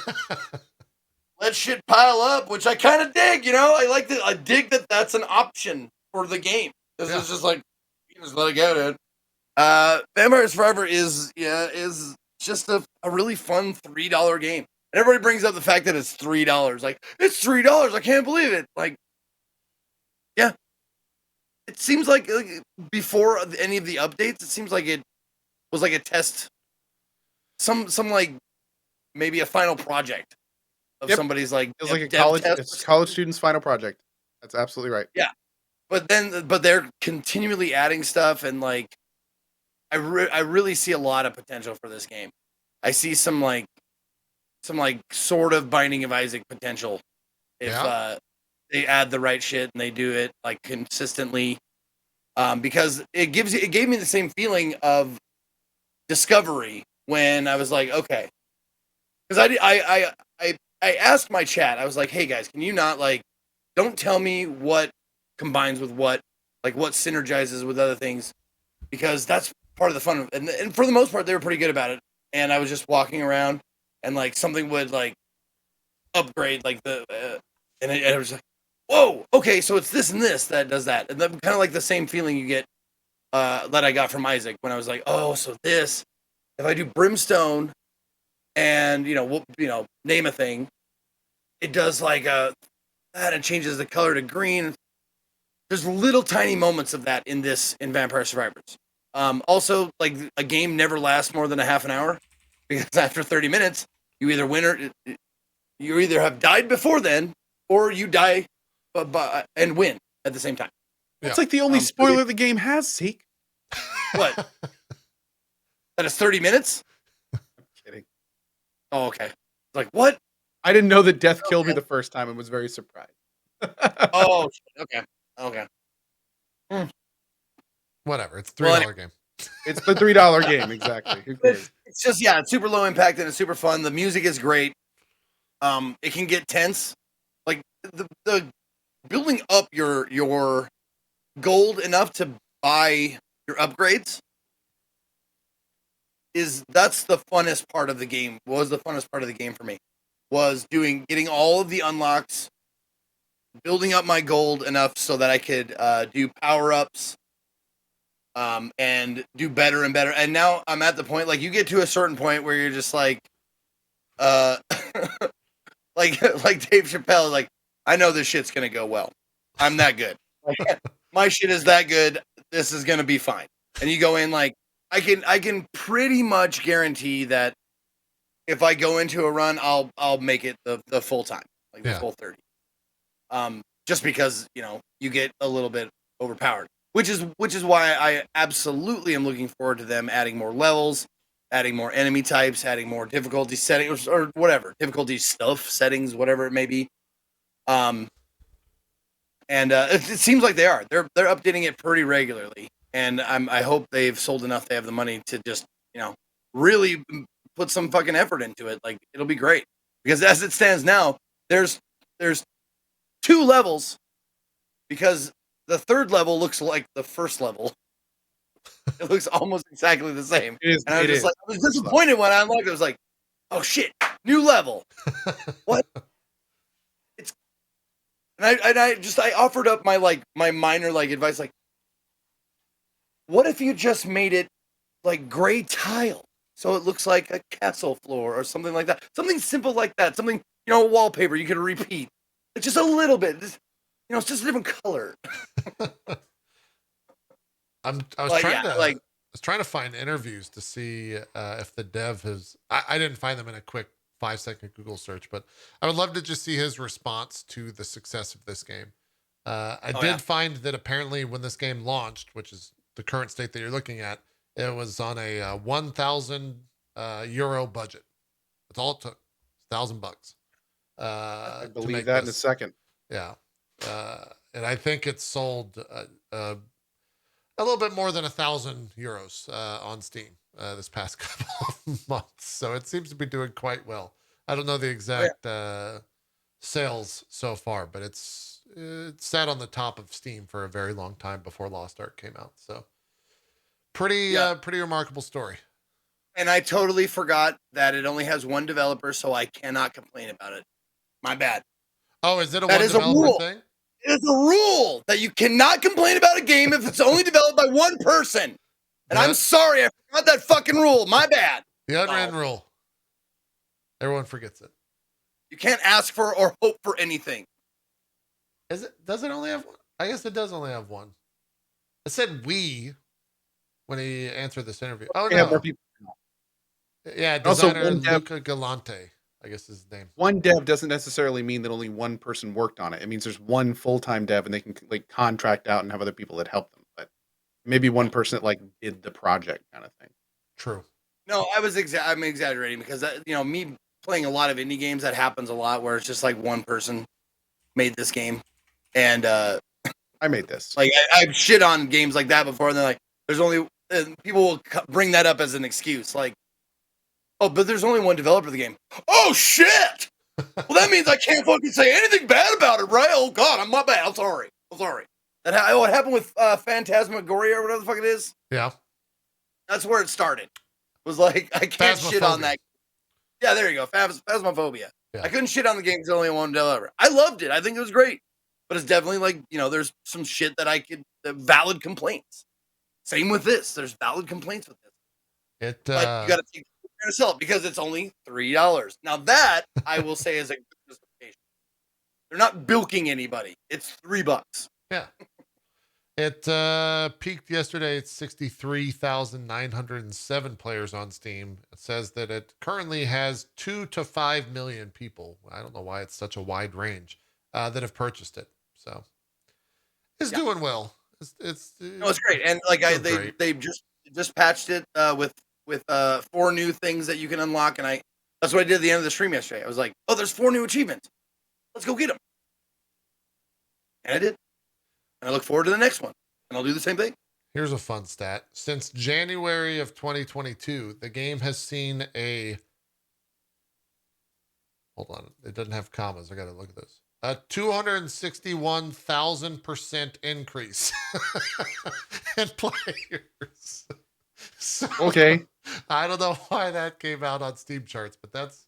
let shit pile up, which I kind of dig. I dig that that's an option for the game because it's just like. Just let it go, dude. Vampire Survivor is just a really fun $3 game. And everybody brings up the fact that it's $3. Like, it's $3. I can't believe it. Like, yeah. It seems like before any of the updates, it seems like it was like a test. Some like maybe a final project of somebody's like. It was like a college student's final project. That's absolutely right. Yeah. But they're continually adding stuff, and like, I really see a lot of potential for this game. I see some sort of Binding of Isaac potential if they add the right shit and they do it like consistently, because it gave me the same feeling of Discovery when I was like, okay, because I asked my chat, I was like, hey guys, can you not don't tell me what combines with what synergizes with other things, because that's part of the fun. And for the most part, they were pretty good about it. And I was just walking around, and something would upgrade and I was like, whoa, okay, so it's this and this that does that, and then kind of like the same feeling you get that I got from Isaac when I was like, oh, so this, if I do Brimstone, and name a thing, it does that, it changes the color to green. There's little tiny moments of that in Vampire Survivors. Also, a game never lasts more than a half an hour, because after 30 minutes, you either win or you either have died before then, or you die and win at the same time. That's like the only spoiler the game has, Zeke. What? That is 30 minutes? I'm kidding. Oh, okay. Like, what? I didn't know that death killed me the first time and was very surprised. Oh, okay. Okay. Whatever. It's $3 game. It's the $3 game, exactly. Who cares? It's just it's super low impact and it's super fun. The music is great. It can get tense. Like the building up your gold enough to buy your upgrades that's the funnest part of the game. Was the funnest part of the game for me. Was getting all of the unlocks, building up my gold enough so that I could do power-ups, and do better and better. And now I'm at the point, like, you get to a certain point where you're just like, uh, like Dave Chappelle, like, I know this shit's gonna go well. I'm that good. Like, my shit is that good. This is gonna be fine. And you go in like, I can pretty much guarantee that if I go into a run, I'll make it the full time, like the full 30. Just because, you know, you get a little bit overpowered, which is why I absolutely am looking forward to them adding more levels, adding more enemy types, adding more difficulty settings or whatever, difficulty stuff settings, whatever it may be. It seems like they are. They're updating it pretty regularly, and I hope they've sold enough. They have the money to just, you know, really put some fucking effort into it. Like, it'll be great, because as it stands now, there's 2 levels, because the 3rd level looks like the first level. It looks almost exactly the same. It is, and I was disappointed when I unlocked it. I was like, oh shit, new level. What? And I offered up my minor advice, like, what if you just made it like gray tile so it looks like a castle floor or something like that, something simple like that, something, you know, wallpaper you could repeat, it's just a little bit, you know, it's just a different color. I was trying to find interviews to see if the dev has. I didn't find them in a quick 5-second Google search, but I would love to just see his response to the success of this game. I did find that apparently when this game launched, which is the current state that you're looking at, it was on a 1,000 euro budget. That's all it took. $1,000. I believe that in a second. Yeah. And I think it sold a little bit more than 1,000 euros on Steam this past couple of months. So it seems to be doing quite well. I don't know the exact sales so far, but it sat on the top of Steam for a very long time before Lost Ark came out. So pretty remarkable story. And I totally forgot that it only has one developer, so I cannot complain about it. My bad. Oh, is it a one developer thing? It is a rule that you cannot complain about a game if it's only developed by one person. And I'm sorry, I forgot that fucking rule. My bad. The unwritten rule. Everyone forgets it. You can't ask for or hope for anything. Does it only have one? I guess it does only have one. It said we when he answered this interview. Oh, no. More people. Yeah, designer Luca Galante, I guess is his name. One dev doesn't necessarily mean that only one person worked on it. It means there's one full-time dev and they can like contract out and have other people that help them. But maybe one person that like did the project kind of thing. True. No, I'm exaggerating because you know, me playing a lot of indie games, that happens a lot where it's just like one person made this game, and I made this. Like I've shit on games like that before, and they're like, "There's only," people will bring that up as an excuse, like, "Oh, but there's only one developer of the game." Oh shit! Well, that means I can't fucking say anything bad about it, right? Oh god, I'm my bad. I'm sorry. What happened with Phantasmagoria or whatever the fuck it is? Yeah, that's where it started. It was like, I can't shit on that. Yeah, there you go. Phasmophobia. Yeah. I couldn't shit on the game because only one developer. I loved it. I think it was great. But it's definitely like, you know, there's some shit that valid complaints. Same with this. There's valid complaints with this. But you got to take it to sell it because it's only $3. Now that, I will say, is a good justification. They're not bilking anybody. It's $3. Yeah. It peaked yesterday at 63,907 players on Steam. It says that it currently has 2 to 5 million people. I don't know why it's such a wide range that have purchased it. So it's doing well. It's great. And like they just patched it with 4 new things that you can unlock. And that's what I did at the end of the stream yesterday. I was like, oh, there's 4 new achievements. Let's go get them. And I did. And I look forward to the next one. And I'll do the same thing. Here's a fun stat. Since January of 2022, the game has seen a... Hold on. It doesn't have commas. I got to look at this. A 261,000% increase in players. So, okay. I don't know why that came out on Steam charts, but that's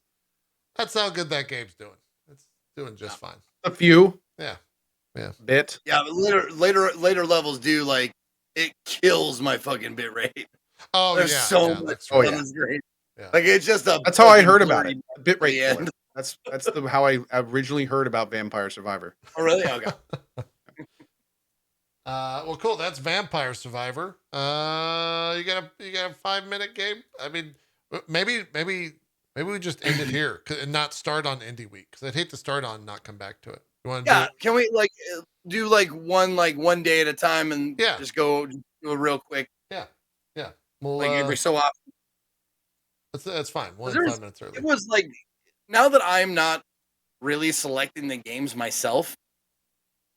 how good that game's doing. It's doing just fine. A few. Yeah. Yeah. Bit. Yeah, but later levels do, like, it kills my fucking bitrate. Oh There's yeah, so yeah, much that's Oh, right. on yeah. the screen. Yeah. Like it's just a. That's how I fucking heard about blurry it. Bitrate at the killer. end. That's how I originally heard about Vampire Survivor. Oh really? Okay. Well, cool. That's Vampire Survivor. You got a 5-minute game. I mean, maybe we just end it here and not start on Indie Week because I'd hate to start on and not come back to it. You want to do Yeah. it? Can we do one day at a time and Yeah. just go do it real quick, Yeah. Well, like every so often? that's fine. We'll end There's- 5 minutes early. It was like now that I'm not really selecting the games myself.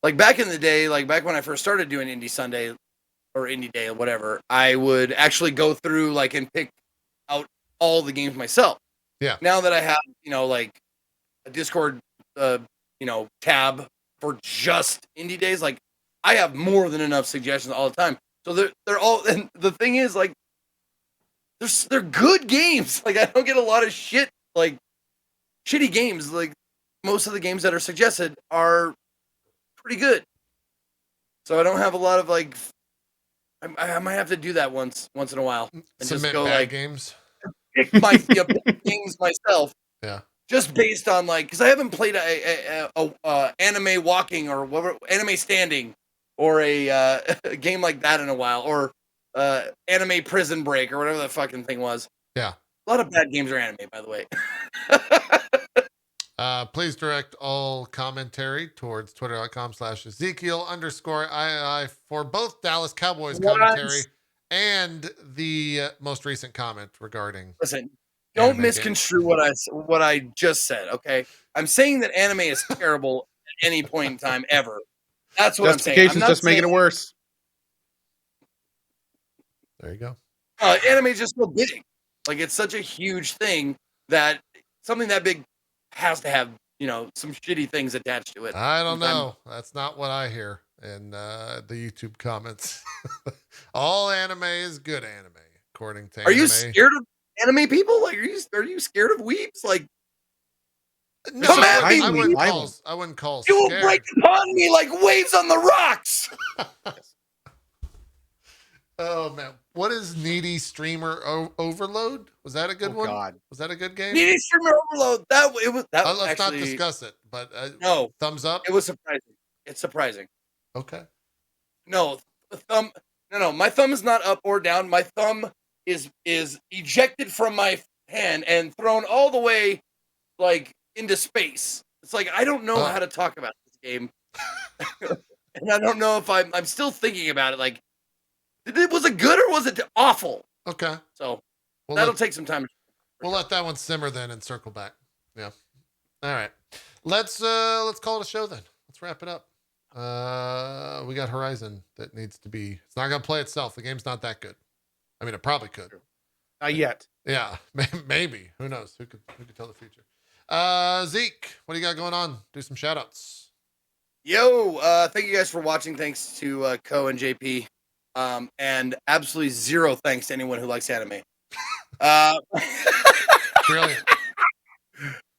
Like back in the day, like back when I first started doing Indie Sunday or Indie Day or whatever, I would actually go through like and pick out all the games myself. Yeah. Now that I have, like a Discord, tab for just Indie Days, like I have more than enough suggestions all the time. So they're all, and the thing is, like, they're good games. Like I don't get a lot of shit, like shitty games. Like most of the games that are suggested are pretty good. So I don't have a lot of like. I might have to do that once in a while and Submit just go bad like games. pick my pick games myself. Yeah. Just based on like, because I haven't played a anime walking or whatever, anime standing, or a game like that in a while, or anime prison break or whatever the fucking thing was. Yeah. A lot of bad games are anime, by the way. Please direct all commentary towards twitter.com/Ezekiel_II for both Dallas Cowboys What? commentary and the most recent comment regarding. Listen, don't Anime misconstrue what I just said. Okay, I'm saying that anime is terrible at any point in time ever. That's what I'm saying. I'm Justification's not just making it saying- worse. There you go. Anime is just so big. Like it's such a huge thing that something that big has to have some shitty things attached to it. I don't Sometimes- know. That's not what I hear in the YouTube comments. All anime is good anime, according to Are you anime. scared of anime people? Like, are you scared of weeps? Like, No, Come at me, I wouldn't I call. won't. I wouldn't call. you will Scared. break upon me like waves on the rocks. Oh man, what is Needy Streamer Overload? Was that a good one? God. Was that a good game? Needy streamer overload. That was Let's not actually discuss it. But no. thumbs up. It was surprising. It's surprising. Okay. No, the thumb. No. My thumb is not up or down. My thumb is ejected from my hand and thrown all the way like into space. It's like I don't know how to talk about this game, and I don't know if I'm still thinking about it. Like, was it good or was it awful? Okay. So We'll that'll let, take some time. we'll let that one simmer then and circle back. Yeah. All right. Let's call it a show then. Let's wrap it up. We got Horizon that needs to be. It's not gonna play itself. The game's not that good. I mean, it probably could. Not yet. Yeah, maybe. Who knows? Who could tell the future? Zeke, what do you got going on? Do some shout outs. Yo, thank you guys for watching. Thanks to Cohh and JP. And absolutely zero thanks to anyone who likes anime. Brilliant.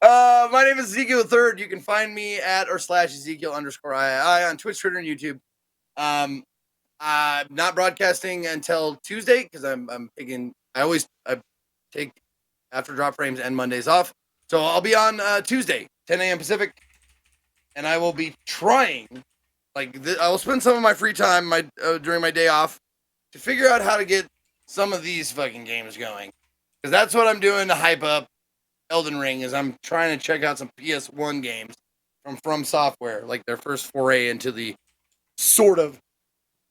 My name is Ezekiel III. You can find me at /Ezekiel_II on Twitch, Twitter, and YouTube. I'm not broadcasting until Tuesday because I'm taking. I take after drop frames and Mondays off. So I'll be on Tuesday, 10 a.m. Pacific, and I will be trying. I will spend some of my free time during my day off to figure out how to get some of these fucking games going, because that's what I'm doing to hype up Elden Ring. Is I'm trying to check out some PS1 games from Software, like their first foray into the sort of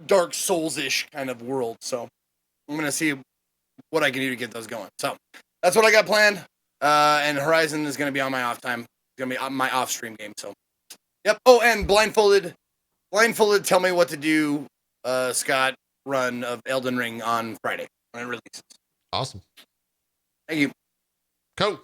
Dark Souls-ish kind of world. So I'm gonna see what I can do to get those going. So that's what I got planned. And Horizon is gonna be on my off time. It's gonna be on my off stream game. So yep. Oh, and blindfolded. Tell me what to do. Scott run of Elden Ring on Friday when it releases. Awesome. Thank you. Cool.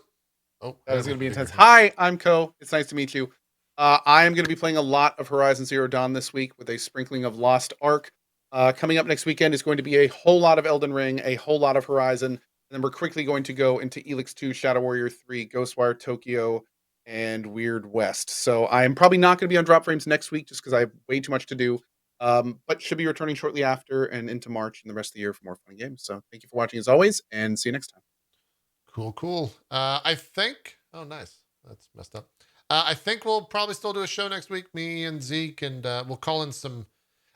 Oh, That is going to be bigger intense. here. Hi, I'm Cohh. It's nice to meet you. I am going to be playing a lot of Horizon Zero Dawn this week with a sprinkling of Lost Ark. Coming up next weekend is going to be a whole lot of Elden Ring, a whole lot of Horizon, and then we're quickly going to go into Elix 2, Shadow Warrior 3, Ghostwire Tokyo, and Weird West. So I am probably not going to be on drop frames next week just because I have way too much to do. But should be returning shortly after and into March and the rest of the year for more fun games. So thank you for watching as always, and see you next time. Cool. I think. Oh, nice. That's messed up. I think we'll probably still do a show next week, me and Zeke, and we'll call in some.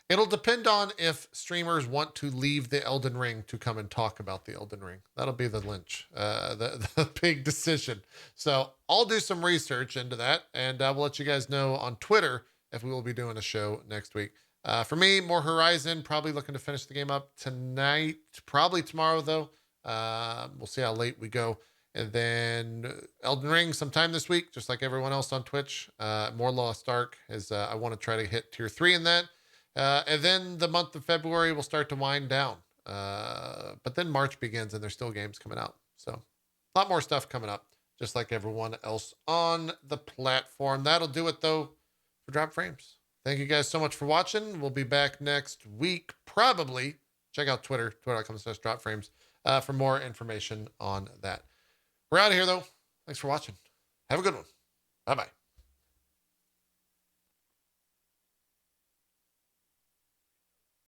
It'll depend on if streamers want to leave the Elden Ring to come and talk about the Elden Ring. That'll be the the big decision. So I'll do some research into that, and we'll let you guys know on Twitter if we will be doing a show next week. For me, more Horizon, probably looking to finish the game up tonight, probably tomorrow, though. We'll see how late we go. And then Elden Ring sometime this week, just like everyone else on Twitch. More Lost Ark, as I want to try to hit tier 3 in that. And then the month of February will start to wind down. But then March begins and there's still games coming out. So a lot more stuff coming up, just like everyone else on the platform. That'll do it, though, for Drop Frames. Thank you guys so much for watching. We'll be back next week, probably. Check out Twitter, twitter.com/dropframes, for more information on that. We're out of here, though. Thanks for watching. Have a good one. Bye-bye.